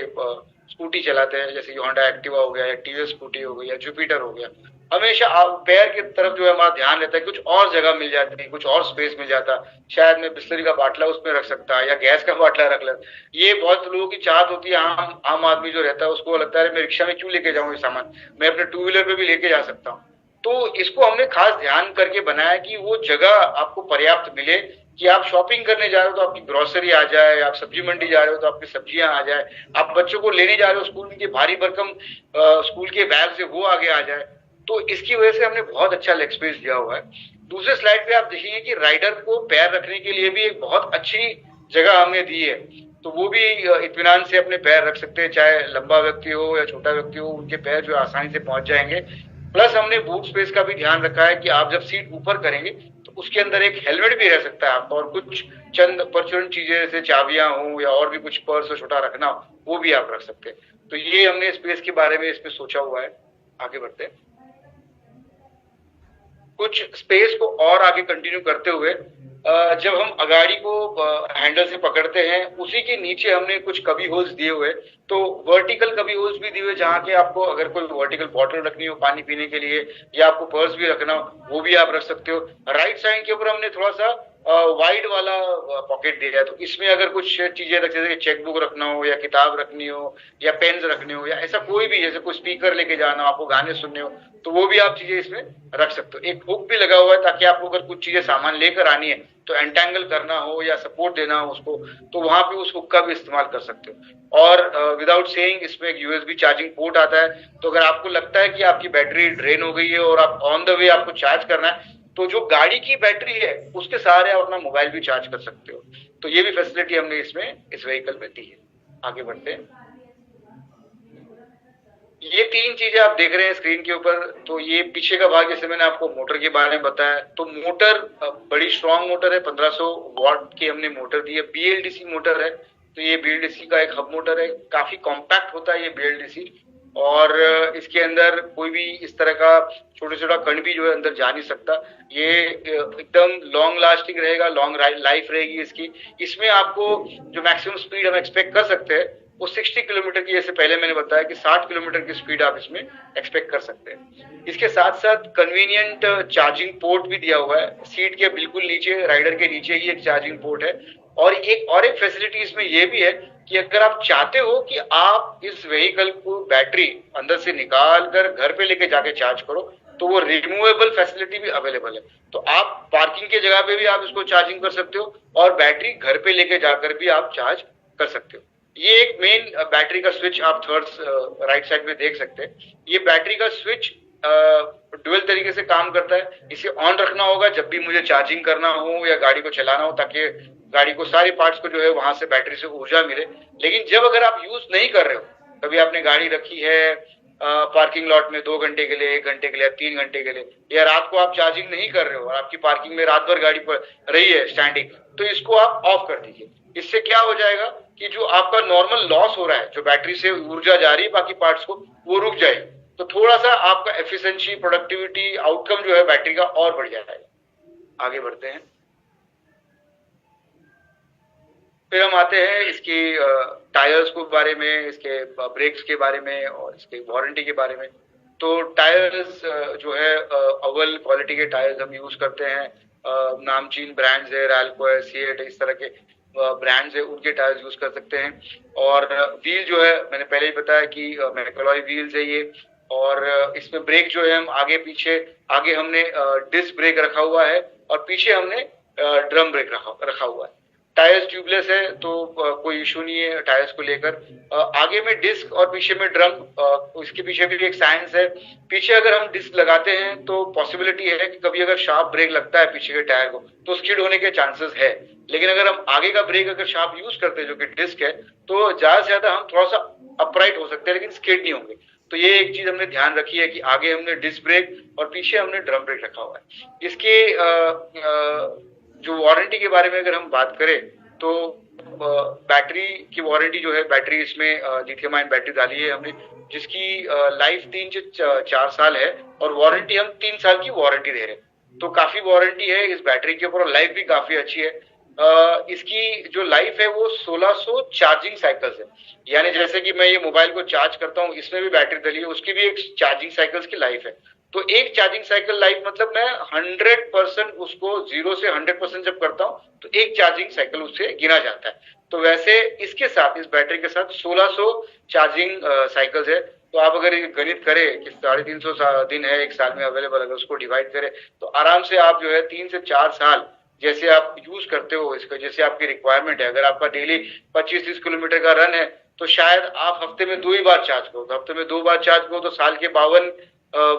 स्कूटी चलाते हैं, जैसे होंडा एक्टिवा हो गया या टीवीएस स्कूटी हो गई या जुपिटर हो गया, हमेशा पैर की तरफ जो है हमारा ध्यान रहता है, कुछ और जगह मिल जाती है, कुछ और स्पेस मिल जाता, शायद मैं बिस्लरी का बाटला उसमें रख सकता या गैस का बाटला रख ले। ये बहुत लोगों की चाहत होती है। आम आदमी जो रहता है उसको लगता है मैं रिक्शा में क्यों लेके जाऊं ये सामान, मैं अपने 2 व्हीलर पे भी लेके जा सकता हूँ। तो इसको हमने खास ध्यान करके बनाया कि वो जगह आपको पर्याप्त मिले कि आप शॉपिंग करने जा रहे हो तो आपकी ग्रोसरी आ जाए, आप सब्जी मंडी जा रहे हो तो आपकी सब्जियां आ जाए, आप बच्चों को लेने जा रहे हो स्कूल के भारी भरकम स्कूल के बैग से वो आगे आ जाए। तो इसकी वजह से हमने बहुत अच्छा लेग स्पेस दिया हुआ है। दूसरे स्लाइड पे आप देखेंगे कि राइडर को पैर रखने के लिए भी एक बहुत अच्छी जगह हमने दी है, तो वो भी इत्मीनान से अपने पैर रख सकते हैं, चाहे लंबा व्यक्ति हो या छोटा व्यक्ति हो, उनके पैर जो आसानी से पहुंच जाएंगे। प्लस हमने बूट स्पेस का भी ध्यान रखा है कि आप जब सीट ऊपर करेंगे तो उसके अंदर एक हेलमेट भी रह सकता है आपका, और कुछ चंद परचून चीजें जैसे चाबियां हो या और भी कुछ पर्स हो छोटा रखना हो, वो भी आप रख सकते हैं। तो ये हमने स्पेस के बारे में इसमें सोचा हुआ है। आगे बढ़ते हैं, कुछ स्पेस को और आगे कंटिन्यू करते हुए, जब हम अगाड़ी को हैंडल से पकड़ते हैं उसी के नीचे हमने कुछ कभी होल्स दिए हुए, तो वर्टिकल कभी होल्स भी दिए हुए जहाँ के आपको अगर कोई वर्टिकल बॉटल रखनी हो पानी पीने के लिए या आपको पर्स भी रखना हो वो भी आप रख सकते हो। राइट साइड के ऊपर हमने थोड़ा सा वाइड वाला पॉकेट दिया है, तो इसमें अगर कुछ चीजें रख, जैसे चेकबुक रखना हो या किताब रखनी हो या पेन्स रखने हो या ऐसा कोई भी, जैसे कोई स्पीकर लेके जाना हो, आपको गाने सुनने हो, तो वो भी आप चीजें इसमें रख सकते हो। एक हुक भी लगा हुआ है ताकि आपको अगर कुछ चीजें सामान लेकर आनी है तो एंटेंगल करना हो या सपोर्ट देना हो उसको, तो वहां पे उस हुक का भी इस्तेमाल कर सकते हो। और विदाउट सेइंग इसमें एक यूएसबी चार्जिंग पोर्ट आता है, तो अगर आपको लगता है कि आपकी बैटरी ड्रेन हो गई है और आप ऑन द वे आपको चार्ज करना है, तो जो गाड़ी की बैटरी है उसके सहारे आप अपना मोबाइल भी चार्ज कर सकते हो। तो ये भी फैसिलिटी हमने इसमें इस व्हीकल में दी है। आगे बढ़ते हैं, ये 3 चीजें आप देख रहे हैं स्क्रीन के ऊपर, तो ये पीछे का भाग, जैसे मैंने आपको मोटर के बारे में बताया, तो मोटर बड़ी स्ट्रॉन्ग मोटर है, 1500 वॉट की हमने मोटर दी है, BLDC मोटर है। तो ये BLDC का एक हब मोटर है, काफी कॉम्पैक्ट होता है ये BLDC, और इसके अंदर कोई भी इस तरह का छोटा कण भी जो है अंदर जा नहीं सकता। ये एकदम लॉन्ग लास्टिंग रहेगा, लॉन्ग लाइफ रहेगी इसकी। इसमें आपको जो मैक्सिमम स्पीड हम एक्सपेक्ट कर सकते हैं वो 60 किलोमीटर की, जैसे पहले मैंने बताया कि 60 किलोमीटर की स्पीड आप इसमें एक्सपेक्ट कर सकते हैं। इसके साथ साथ कन्वीनियंट चार्जिंग पोर्ट भी दिया हुआ है, सीट के बिल्कुल नीचे, राइडर के नीचे ही एक चार्जिंग पोर्ट है। और एक फैसिलिटी इसमें ये भी है कि अगर आप चाहते हो कि आप इस व्हीकल को बैटरी अंदर से निकाल कर घर पे लेके जाके चार्ज करो, तो वो रिमूवेबल फैसिलिटी भी अवेलेबल है। तो आप पार्किंग के जगह पे भी आप इसको चार्जिंग कर सकते हो और बैटरी घर पे लेके जाकर भी आप चार्ज कर सकते हो। ये एक मेन बैटरी का स्विच आप थर्ड राइट साइड में देख सकते हैं। ये बैटरी का स्विच डुअल तरीके से काम करता है। इसे ऑन रखना होगा जब भी मुझे चार्जिंग करना हो या गाड़ी को चलाना हो, ताकि गाड़ी को सारे पार्ट्स को जो है वहां से बैटरी से ऊर्जा मिले। लेकिन जब अगर आप यूज नहीं कर रहे हो, कभी आपने गाड़ी रखी है पार्किंग लॉट में 2 घंटे के लिए, 1 घंटे के लिए, 3 घंटे के लिए, या रात को आप चार्जिंग नहीं कर रहे हो और आपकी पार्किंग में रात भर गाड़ी पर रही है स्टैंडिंग, तो इसको आप ऑफ कर दीजिए। इससे क्या हो जाएगा कि जो आपका नॉर्मल लॉस हो रहा है, जो बैटरी से ऊर्जा जा रही है बाकी पार्ट्स को, वो रुक जाएगी। तो थोड़ा सा आपका एफिशिएंसी, प्रोडक्टिविटी, आउटकम जो है बैटरी का और बढ़ जाएगा। आगे बढ़ते हैं। फिर हम आते हैं इसकी टायर्स के बारे में, इसके ब्रेक्स के बारे में और इसके वारंटी के बारे में। तो टायर्स जो है अव्वल क्वालिटी के टायर्स हम यूज करते हैं। नामचीन ब्रांड्स है, रैल्को है, सीएट, इस तरह के ब्रांड्स है, उनके टायर्स यूज कर सकते हैं। और व्हील जो है मैंने पहले ही बताया कि मैकेलॉय व्हील्स है ये। और इसमें ब्रेक जो है हम आगे पीछे, आगे हमने डिस्क ब्रेक रखा हुआ है और पीछे हमने ड्रम ब्रेक रखा हुआ है। टायर्स ट्यूबलेस है तो कोई इशू नहीं है टायर्स को लेकर। आगे में डिस्क और पीछे में ड्रम, उसके पीछे भी एक साइंस है। पीछे अगर हम डिस्क लगाते हैं तो पॉसिबिलिटी है कि कभी अगर शार्प ब्रेक लगता है पीछे के टायर को तो स्किड होने के चांसेस है। लेकिन अगर हम आगे का ब्रेक अगर शार्प यूज करते हैं जो कि डिस्क है, तो ज्यादा से ज्यादा हम थोड़ा सा अपराइट हो सकते हैं लेकिन स्किड नहीं होंगे। तो ये एक चीज हमने ध्यान रखी है कि आगे हमने डिस्क ब्रेक और पीछे हमने ड्रम ब्रेक रखा हुआ है। इसके जो वारंटी के बारे में अगर हम बात करें तो बैटरी की वारंटी जो है, बैटरी इसमें लिथियम आयन बैटरी डाली है हमने, जिसकी लाइफ 3 से 4 साल है और वारंटी हम 3 साल की वारंटी दे रहे हैं। तो काफी वारंटी है इस बैटरी के ऊपर और लाइफ भी काफी अच्छी है। इसकी जो लाइफ है वो 1600 चार्जिंग साइकिल्स है। यानी जैसे कि मैं ये मोबाइल को चार्ज करता हूँ, इसमें भी बैटरी डली है, उसकी भी एक चार्जिंग साइकिल्स की लाइफ है। तो एक चार्जिंग साइकिल लाइफ मतलब मैं 100% उसको 0 से 100% जब करता हूं तो एक चार्जिंग साइकिल उससे गिना जाता है। तो वैसे इसके साथ, इस बैटरी के साथ 1600 चार्जिंग साइकिल्स है। तो आप अगर गणित करें कि 350 दिन है एक साल में अवेलेबल, अगर उसको डिवाइड करें तो आराम से आप जो है 3 से 4 साल जैसे आप यूज करते हो इसका, जैसे आपकी रिक्वायरमेंट है। अगर आपका डेली 25-30 किलोमीटर का रन है तो शायद आप हफ्ते में 2 ही बार चार्ज करो। तो हफ्ते में 2 बार चार्ज करो तो साल के 52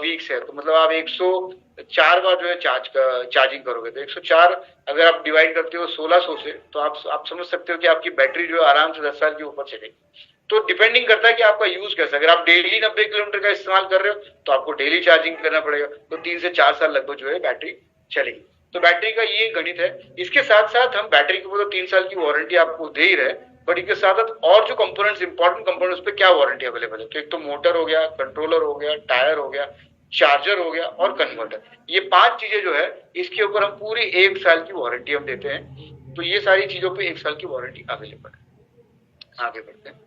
वीक्स है, तो मतलब आप 104 बार जो है चार्जिंग करोगे। तो 104 अगर आप डिवाइड करते हो 1600 से तो आप समझ सकते हो कि आपकी बैटरी जो है आराम से 10 साल के ऊपर चलेगी। तो डिपेंडिंग करता है कि आपका यूज कैसा। अगर आप डेली 90 किलोमीटर का इस्तेमाल कर रहे हो तो आपको डेली चार्जिंग करना पड़ेगा, तो 3 से 4 साल लगभग जो है बैटरी चलेगी। तो बैटरी का ये गणित है। इसके साथ साथ हम बैटरी के ऊपर 3 साल की वारंटी आपको दे ही रहे, बट इसके साथ साथ और जो कंपोनेंट्स, इंपॉर्टेंट कंपोनेंट्स पे क्या वारंटी अवेलेबल है। तो एक तो मोटर हो गया, कंट्रोलर हो गया, टायर हो गया, चार्जर हो गया और कन्वर्टर। ये 5 चीजें जो है इसके ऊपर हम पूरी 1 साल की वारंटी हम देते हैं। तो ये सारी चीजों पे 1 साल की वारंटी अवेलेबल है। आगे बढ़ते हैं।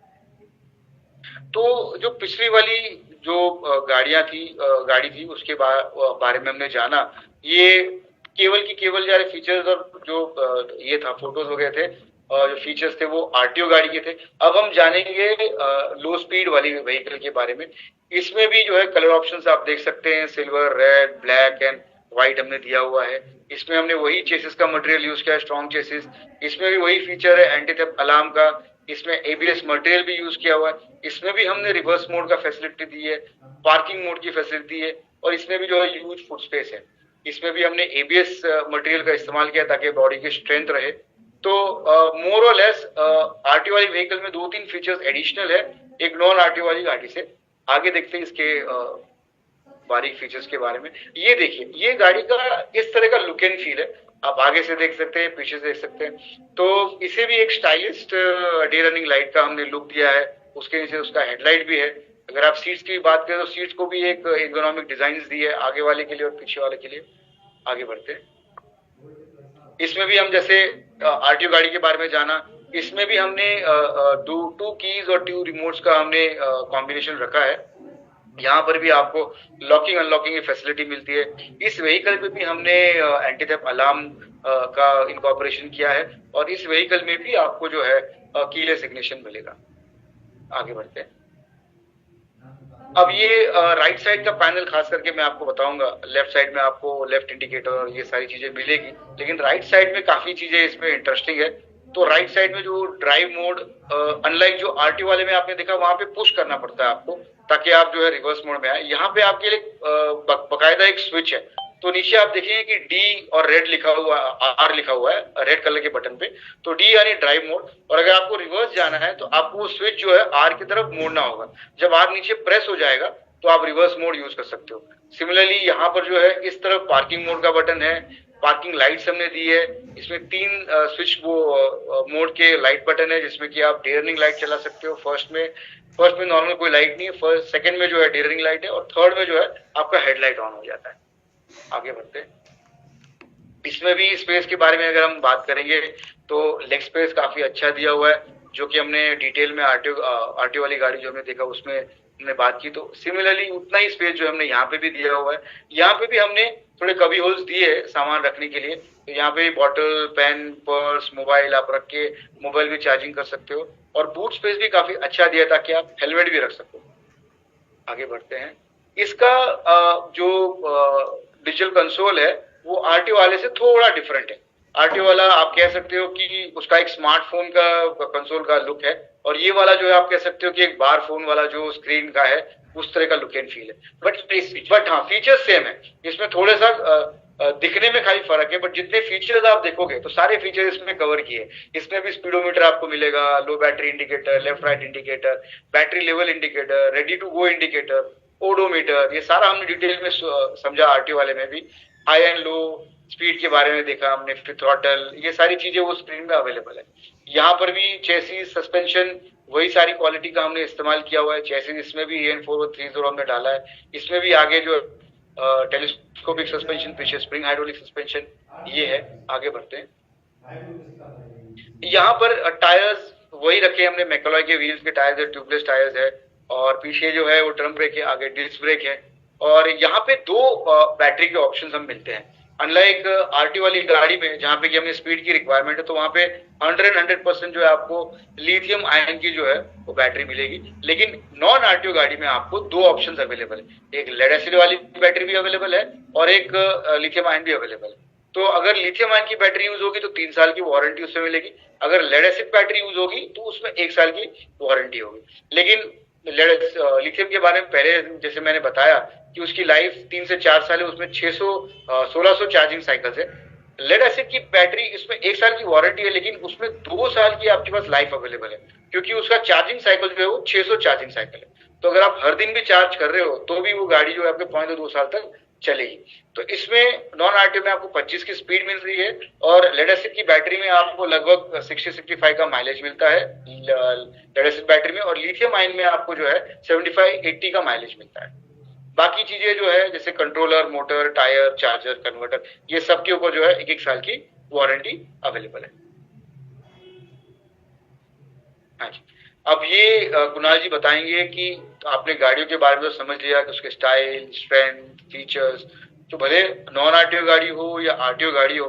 तो जो पिछली वाली जो गाड़ी थी उसके बारे में हमने जाना। ये केवल की केवल यार फीचर्स और जो ये था, फोटोज हो गए थे और जो फीचर्स थे वो आरटीओ गाड़ी के थे। अब हम जानेंगे लो स्पीड वाली व्हीकल के बारे में। इसमें भी जो है कलर ऑप्शंस आप देख सकते हैं, silver, red, black and white हमने दिया हुआ है। इसमें हमने वही चेसिस का मटेरियल यूज किया है, स्ट्रॉन्ग चेसिस। इसमें भी वही फीचर है एंटी थेफ्ट अलार्म का। इसमें एबीएस मटेरियल भी यूज किया हुआ है। इसमें भी हमने रिवर्स मोड का फैसिलिटी दी है, पार्किंग मोड की फैसिलिटी है और इसमें भी जो है ह्यूज फुट स्पेस है। इसमें भी हमने एबीएस मटेरियल का इस्तेमाल किया ताकि बॉडी की स्ट्रेंथ रहे। तो मोर और लेस आरटीओ वाली व्हीकल में 2-3 फीचर्स एडिशनल है एक नॉन आरटीओ वाली गाड़ी से। आगे देखते हैं इसके बारीक फीचर्स के बारे में। ये देखिए, ये गाड़ी का इस तरह का लुक एंड फील है। आप आगे से देख सकते हैं, पीछे से देख सकते हैं। तो इसे भी एक स्टाइलिस्ट डे रनिंग लाइट का हमने लुक दिया है। उसके नीचे उसका हेडलाइट भी है। अगर आप सीट्स की बात करें तो सीट्स को भी एक एर्गोनॉमिक डिजाइन दी है आगे वाले के लिए और पीछे वाले के लिए। आगे बढ़ते हैं। इसमें भी हम जैसे आरटीओ गाड़ी के बारे में जाना, इसमें भी हमने 2 कीज और 2 रिमोट्स का हमने कॉम्बिनेशन रखा है। यहाँ पर भी आपको लॉकिंग अनलॉकिंग की फैसिलिटी मिलती है। इस व्हीकल पे भी हमने एंटी थेफ्ट अलार्म का इनकॉर्पोरेशन किया है और इस व्हीकल में भी आपको जो है कीलेस इग्निशन मिलेगा। आगे बढ़ते हैं। अब ये राइट साइड का पैनल खास करके मैं आपको बताऊंगा, लेफ्ट साइड में आपको लेफ्ट इंडिकेटर और ये सारी चीजें मिलेगी, लेकिन राइट साइड में काफी चीजें इसमें इंटरेस्टिंग है। तो राइट साइड में जो ड्राइव मोड, अनलाइक जो आरटीओ वाले में आपने देखा वहां पे पुश करना पड़ता है आपको ताकि आप जो है रिवर्स मोड में आए। यहाँ पे आपके लिए बकायदा एक स्विच है। तो नीचे आप देखेंगे कि डी और रेड लिखा हुआ, आर लिखा हुआ है रेड कलर के बटन पे। तो डी यानी ड्राइव मोड, और अगर आपको रिवर्स जाना है तो आपको वो स्विच जो है आर की तरफ मोड़ना होगा। जब आर नीचे प्रेस हो जाएगा तो आप रिवर्स मोड यूज कर सकते हो। सिमिलरली यहाँ पर जो है इस तरफ पार्किंग मोड का बटन है, पार्किंग लाइट्स हमने दी है। इसमें 3 स्विच वो मोड के लाइट बटन है जिसमें कि आप डे रनिंग लाइट चला सकते हो। फर्स्ट में नॉर्मल कोई लाइट नहीं है, सेकंड में जो है डे रनिंग लाइट है, और थर्ड में जो है आपका हेडलाइट ऑन हो जाता है। आगे बढ़ते हैं। इसमें भी स्पेस के बारे में अगर हम बात करेंगे तो लेग स्पेस काफी अच्छा दिया हुआ है, जो कि हमने डिटेल में आरटीओ वाली गाड़ी जो हमने देखा उसमें हमने बात की। तो सिमिलरली उतना ही स्पेस जो हमने यहाँ पे भी दिया हुआ है। यहाँ पे भी हमने थोड़े कभी होल्स दिए है सामान रखने के लिए। तो यहाँ पे बॉटल, पेन, पर्स, मोबाइल आप रख के मोबाइल भी चार्जिंग कर सकते हो, और बूट स्पेस भी काफी अच्छा दिया ताकि आप हेलमेट भी रख सको। आगे बढ़ते हैं। इसका जो डिजिटल कंसोल है वो आरटीओ वाले से थोड़ा डिफरेंट है। आरटीओ वाला आप कह सकते हो कि उसका एक स्मार्टफोन का कंसोल का लुक है, और ये वाला जो है आप कह सकते हो कि एक बार फोन वाला जो स्क्रीन का है उस तरह का लुक एंड फील है। बट हाँ, फीचर्स सेम है। इसमें थोड़ा सा दिखने में खाली फर्क है, बट जितने फीचर्स आप देखोगे तो सारे फीचर्स इसमें कवर किए। इसमें भी स्पीडोमीटर आपको मिलेगा, low battery indicator, left right indicator, battery level indicator, ready to go indicator, odometer, ये सारा हमने डिटेल में समझा आरटीओ वाले में भी। हाई एंड लो स्पीड के बारे में देखा हमने, फिर थ्रॉटल, ये सारी चीजें वो स्क्रीन में अवेलेबल है। यहाँ पर भी चेसिस, सस्पेंशन, वही सारी क्वालिटी का हमने इस्तेमाल किया हुआ है। चेसिस इसमें भी EN4130 हमने डाला है। इसमें भी आगे जो टेलीस्कोपिक सस्पेंशन, पीछे स्प्रिंग हाइड्रोलिक सस्पेंशन, ये है। आगे बढ़ते हैं। यहाँ पर टायर्स वही रखे हमने, मैकेलॉय के व्हील्स के टायर्स है, ट्यूबलेस टायर्स है, और पीछे जो है वो ड्रम ब्रेक है, आगे डिस्क ब्रेक है। और यहाँ पे 2 बैटरी के ऑप्शन हम मिलते हैं। अनलाइक आरटी वाली गाड़ी में जहाँ पे कि हमें स्पीड की रिक्वायरमेंट है, तो वहाँ पे 100% जो है आपको लिथियम आयन की जो है वो बैटरी मिलेगी। लेकिन नॉन आरटीओ गाड़ी में आपको 2 ऑप्शंस अवेलेबल है, एक लेड एसिड वाली बैटरी भी अवेलेबल है और एक लिथियम आयन भी अवेलेबल है। तो अगर लिथियम आयन की बैटरी यूज होगी तो 3 साल की वारंटी उसमें मिलेगी। अगर लेड एसिड बैटरी यूज होगी तो उसमें 1 साल की वारंटी होगी। लेकिन लिथियम के बारे में पहले जैसे मैंने बताया कि उसकी लाइफ 3 से 4 साल है, उसमें 1600 चार्जिंग साइकिल्स है। लेड एसिड की बैटरी, इसमें 1 साल की वारंटी है, लेकिन उसमें 2 साल की आपके पास लाइफ अवेलेबल है, क्योंकि उसका चार्जिंग साइकिल जो है वो 600 चार्जिंग साइकिल है। तो अगर आप हर दिन भी चार्ज कर रहे हो तो भी वो गाड़ी जो है आपके 2 साल तक चलेगी। तो इसमें नॉन आरटीओ में आपको 25 की स्पीड मिल रही है, और लेड एसिड की बैटरी में आपको लगभग 60-65 का माइलेज मिलता है लेड एसिड बैटरी में, और लिथियम आयन में आपको जो है 75-80 का माइलेज मिलता है। बाकी चीजें जो है जैसे controller, motor, tyre, charger, converter, ये सब के ऊपर जो है 1 साल की वारंटी अवेलेबल है। हाँ जी। अब ये कुणाल जी बताएंगे कि आपने गाड़ियों के बारे में तो समझ लिया कि उसके स्टाइल, स्ट्रेंथ, फीचर्स, तो भले नॉन आरटीओ गाड़ी हो या आरटीओ गाड़ी हो,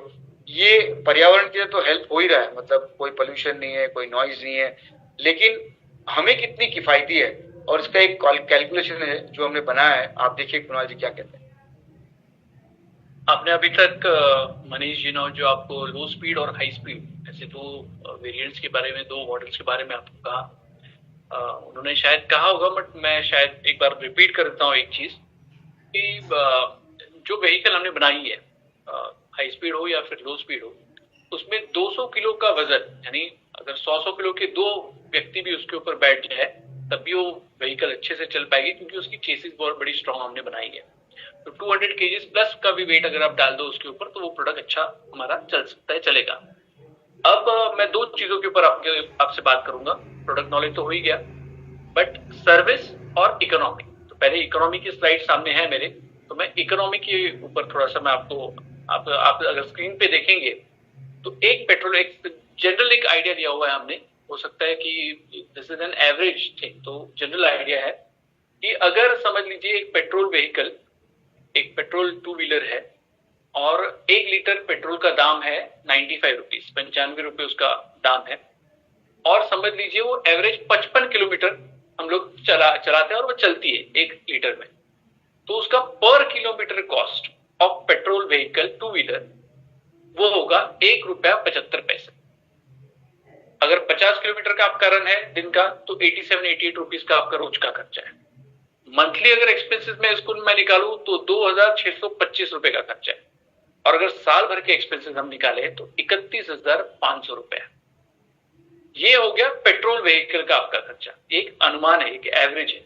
ये पर्यावरण के लिए तो हेल्प हो ही रहा है, मतलब कोई पोल्यूशन नहीं है, कोई नॉइज नहीं है, लेकिन हमें कितनी किफायती है, और इसका एक कैलकुलेशन है जो हमने बनाया है। आप देखिए कुणाल जी क्या कहते हैं। आपने अभी तक मनीष जी ने जो आपको लो स्पीड और हाई स्पीड ऐसे 2 वेरिएंट्स के बारे में, 2 मॉडल्स के बारे में आपको कहा। उन्होंने शायद कहा होगा, बट मैं शायद एक बार रिपीट कर देता हूँ एक चीज कि जो व्हीकल हमने बनाई है, हाई स्पीड हो या फिर लो स्पीड हो, उसमें 200 किलो का वजन, यानी अगर 100 किलो के 2 व्यक्ति भी उसके ऊपर बैठ जाए तब भी वो व्हीकल अच्छे से चल पाएगी, क्योंकि उसकी चेसिस बहुत बड़ी स्ट्रॉन्ग हमने बनाई है। तो 200 kg प्लस का भी वेट अगर आप डाल दो उसके ऊपर तो वो प्रोडक्ट अच्छा हमारा चल सकता है, चलेगा। अब मैं 2 चीजों के ऊपर आपसे बात करूंगा। प्रोडक्ट नॉलेज तो हो ही गया, बट सर्विस और इकोनॉमी। तो पहले इकोनॉमी की स्लाइड सामने है मेरे, तो मैं इकोनॉमी के ऊपर थोड़ा सा मैं आप अगर स्क्रीन पे देखेंगे तो एक पेट्रोल, एक जनरल एक आइडिया दिया हुआ है हमने, हो सकता है कि this is an average thing, तो जनरल आइडिया है कि अगर समझ लीजिए एक पेट्रोल व्हीकल, एक पेट्रोल 2 व्हीलर है और 1 लीटर पेट्रोल का दाम है 95 रुपीज, 95 रुपये उसका दाम है, और समझ लीजिए वो एवरेज 55 किलोमीटर हम लोग चलाते हैं और वो चलती है 1 लीटर में। तो उसका पर kilometre cost of petrol vehicle 2 wheeler वो होगा ₹1.75। अगर 50 किलोमीटर का आपका रन है दिन का तो 87-88 रुपीज का आपका रोज का खर्चा है। मंथली अगर एक्सपेंसेस में इसको मैं निकालूं तो 2,625 रुपए का खर्चा है। और अगर साल भर के एक्सपेंसेस हम निकाले तो 31,500 रुपए। ये हो गया पेट्रोल व्हीकल का आपका खर्चा। एक अनुमान है, एक एवरेज है।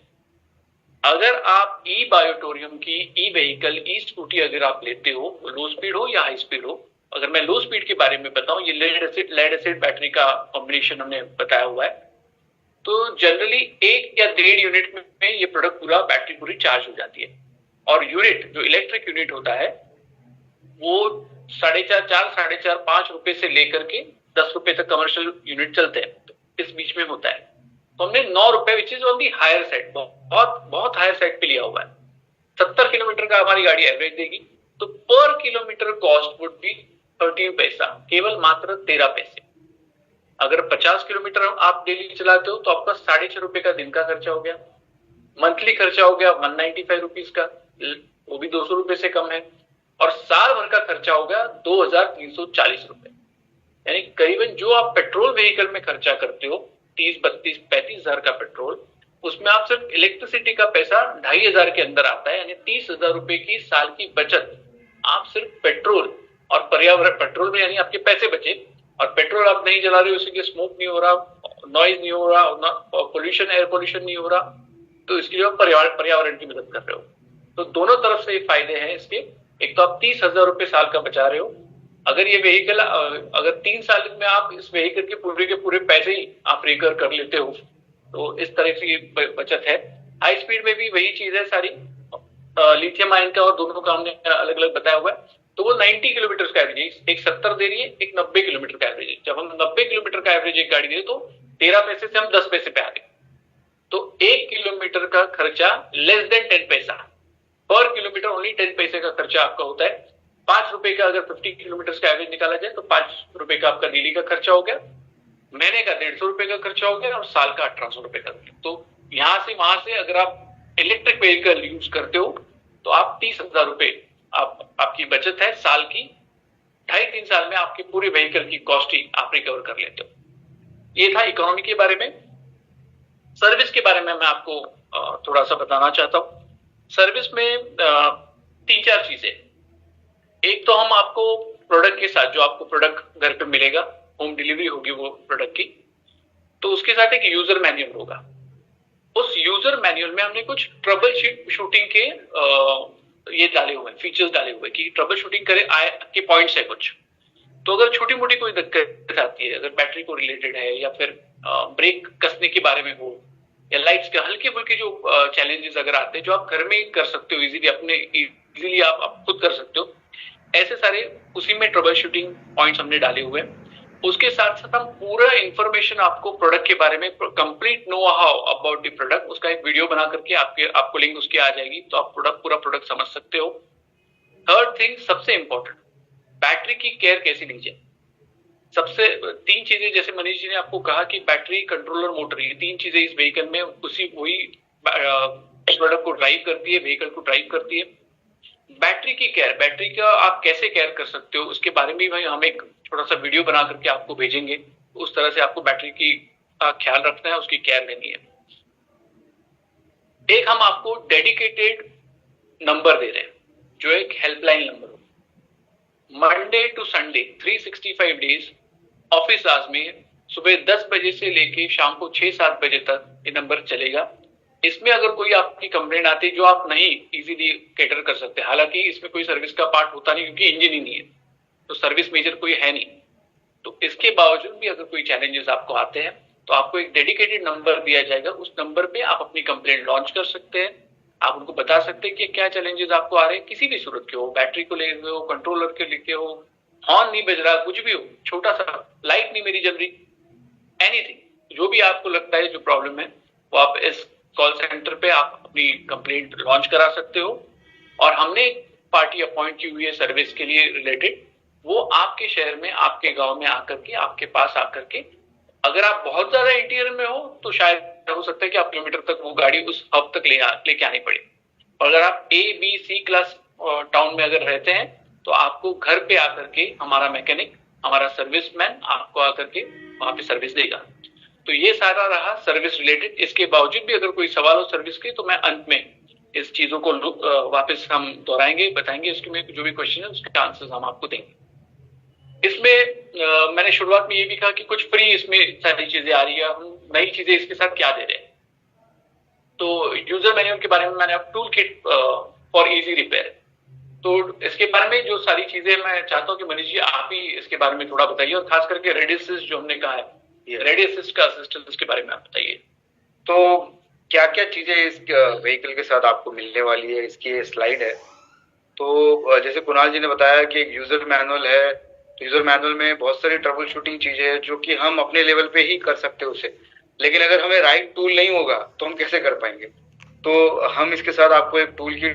अगर आप ई बायोटोरियम की ई व्हीकल ई स्कूटी अगर आप लेते हो, लो स्पीड हो या हाई स्पीड हो, अगर मैं लो स्पीड के बारे में बताऊं, ये लेड एसिड बैटरी का कॉम्बिनेशन हमने बताया हुआ है। तो जनरली 1 या 1.5 यूनिट में ये प्रोडक्ट पूरा बैटरी पूरी चार्ज हो जाती है। और यूनिट जो इलेक्ट्रिक यूनिट होता है वो 4.5 रुपए से लेकर के 10 रुपए तक कमर्शियल यूनिट चलते हैं, तो इस बीच में होता है। तो हमने 9 रुपए which is on the higher side, बहुत हायर साइड पे लिया हुआ है। 70 किलोमीटर का हमारी गाड़ी एवरेज देगी तो पर किलोमीटर कॉस्ट वुड बी 13 पैसा, केवल मात्र 13 पैसे। अगर 50 किलोमीटर आप डेली चलाते हो तो आपका 6.5 रुपए का दिन का खर्चा हो गया। मंथली खर्चा हो गया 195 रुपीज का, वो भी 200 रुपए से कम है। और साल भर का खर्चा हो गया 2,340 रुपए। यानी करीबन जो आप पेट्रोल व्हीकल में खर्चा करते हो 30, 32, 35 हजार का पेट्रोल, उसमें आप सिर्फ इलेक्ट्रिसिटी का पैसा 2,500 के अंदर आता है। यानी 30,000 रुपए की साल की बचत आप सिर्फ पेट्रोल और पर्यावरण, पेट्रोल में यानी आपके पैसे बचे, और पेट्रोल आप नहीं जला रहे हो, इसलिए स्मोक नहीं हो रहा, नॉइज नहीं हो रहा, पोल्यूशन, एयर पोल्यूशन नहीं हो रहा, तो इसके लिए आप पर्यावरण की मदद कर रहे हो। तो दोनों तरफ से फायदे हैं इसके। एक तो आप 30,000 रुपए साल का बचा रहे हो। अगर ये व्हीकल अगर 3 साल में आप इस व्हीकल के पूरे पैसे ही आप रिकवर कर लेते हो, तो इस तरह से बचत है। हाई स्पीड में भी वही चीज है सारी, लिथियम आयन का, और दोनों का हमने अलग अलग बताया हुआ है। तो वो 90 किलोमीटर का एवरेज है, एक 70 दे रही है, एक 90 किलोमीटर का एवरेज है। जब हम 90 किलोमीटर का एवरेज एक गाड़ी दे तो 13 पैसे से हम 10 पैसे पे आ गए। तो 1 किलोमीटर का खर्चा लेस देन 10 पैसा, पर किलोमीटर ओनली 10 पैसे का खर्चा आपका होता है। 5 रुपए का अगर 50 किलोमीटर का एवरेज निकाला जाए तो 5 रुपए का आपका डेली का खर्चा हो गया, महीने का 150 रुपए का खर्चा हो गया, और साल का 1800 रुपए का। तो यहां से वहां से अगर आप इलेक्ट्रिक व्हीकल यूज करते हो तो आप 30,000 रुपए आपकी बचत है साल की। 2.5-3 साल में आपके पूरे व्हीकल की कॉस्ट ही आप रिकवर कर लेते हो। ये था इकोनॉमी के बारे में। सर्विस के बारे में मैं आपको थोड़ा सा बताना चाहता हूं। सर्विस में 3-4 चीजें। एक तो हम आपको प्रोडक्ट के साथ, जो आपको प्रोडक्ट घर पे मिलेगा, होम डिलीवरी होगी वो प्रोडक्ट की, तो उसके साथ एक यूजर मैन्युअल होगा। उस यूजर मैन्युअल में हमने कुछ ट्रबल शूटिंग के ये डाले हुए फीचर्स डाले हुए कि ट्रबल शूटिंग करे के पॉइंट्स है कुछ। तो अगर छोटी मोटी कोई दिक्कत आती है, अगर बैटरी को रिलेटेड है या फिर ब्रेक कसने के बारे में हो, या लाइट्स के हल्के फुल्के जो चैलेंजेस अगर आते हैं जो आप घर में ही कर सकते हो, इजीली आप खुद कर सकते हो, ऐसे सारे उसी में ट्रबल शूटिंग पॉइंट्स हमने डाले हुए हैं। उसके साथ साथ हम पूरा इंफॉर्मेशन आपको प्रोडक्ट के बारे में, complete know how about the product, उसका एक वीडियो बना करके आपको लिंक उसकी आ जाएगी, तो आप पूरा प्रोडक्ट समझ सकते हो। थर्ड थिंग, सबसे इंपॉर्टेंट, बैटरी की केयर कैसे ली जाए। सबसे 3 चीजें, जैसे मनीष जी ने आपको कहा कि बैटरी, कंट्रोलर, मोटर, ये 3 चीजें इस व्हीकल में वही प्रोडक्ट को ड्राइव करती है, व्हीकल को ड्राइव करती है। बैटरी की केयर, बैटरी का आप कैसे केयर कर सकते हो, उसके बारे में भी हम एक छोटा सा वीडियो बना करके आपको भेजेंगे। उस तरह से आपको बैटरी की ख्याल रखना है, उसकी केयर लेनी है। एक हम आपको डेडिकेटेड नंबर दे रहे हैं, जो एक हेल्पलाइन नंबर हो। Monday to Sunday 365 days office hours में सुबह 10 बजे से लेके शाम को 6-7 बजे तक ये नंबर चलेगा। इसमें अगर कोई आपकी कंप्लेंट आती है जो आप नहीं इजीली कैटर कर सकते, हालांकि इसमें कोई सर्विस का पार्ट होता नहीं क्योंकि इंजन ही नहीं है, तो सर्विस मेजर कोई है नहीं, तो इसके बावजूद भी अगर कोई चैलेंजेस आपको आते हैं तो आपको एक डेडिकेटेड नंबर दिया जाएगा। उस नंबर पे आप अपनी कंप्लेंट लॉन्च कर सकते हैं। आप उनको बता सकते हैं कि क्या चैलेंजेस आपको आ रहे हैं, किसी भी सूरत के हो, बैटरी को लेके हो, कंट्रोलर के लेके हो, हॉर्न नहीं बज रहा, कुछ भी हो, छोटा सा लाइट नहीं मेरी जल रही, एनीथिंग, जो भी आपको लगता है जो प्रॉब्लम है, वो आप इस कॉल सेंटर पे आप अपनी कंप्लेंट लॉन्च करा सकते हो। और हमने पार्टी अपॉइंट की हुई है सर्विस के लिए रिलेटेड, वो आपके शहर में, आपके गांव में आकर के, आपके पास आकर के अगर आप बहुत ज्यादा इंटीरियर में हो तो शायद हो सकता है कि आप किलोमीटर तक वो गाड़ी उस हब तक लेके आनी पड़े। और अगर आप A, B, C class town में अगर रहते हैं तो आपको घर पे आकर के हमारा मैकेनिक, हमारा सर्विसमैन आपको आकर के वहां पे सर्विस देगा। तो ये सारा रहा सर्विस रिलेटेड। इसके बावजूद भी अगर कोई सवाल हो सर्विस के तो मैं अंत में इस चीजों को वापस हम दोहराएंगे, बताएंगे, इसके में जो भी क्वेश्चन है उसके आंसर्स हम आपको देंगे। इसमें मैंने शुरुआत में ये भी कहा कि कुछ फ्री इसमें सारी चीजें आ रही है, हम नई चीजें इसके साथ क्या दे रहे हैं। तो यूजर मैन्युअल के बारे में मैंने अब tool kit for easy repair, तो इसके बारे में जो सारी चीजें मैं चाहता हूँ कि मनीष जी आप ही इसके बारे में थोड़ा बताइए, और खास करके रेडी असिस्ट जो हमने कहा है, रेडी असिस्ट का असिस्टेंस के बारे में आप बताइए। तो क्या क्या चीजें इस व्हीकल के साथ आपको मिलने वाली है, इसकी स्लाइड है। तो जैसे कुणाल जी ने बताया कि एक यूजर मैनुअल है, तो यूजर मैनुअल में बहुत सारी ट्रबल शूटिंग चीजें हैं जो कि हम अपने लेवल पे ही कर सकते हैं उसे, लेकिन अगर हमें राइट टूल नहीं होगा तो हम कैसे कर पाएंगे। तो हम इसके साथ आपको एक टूल किट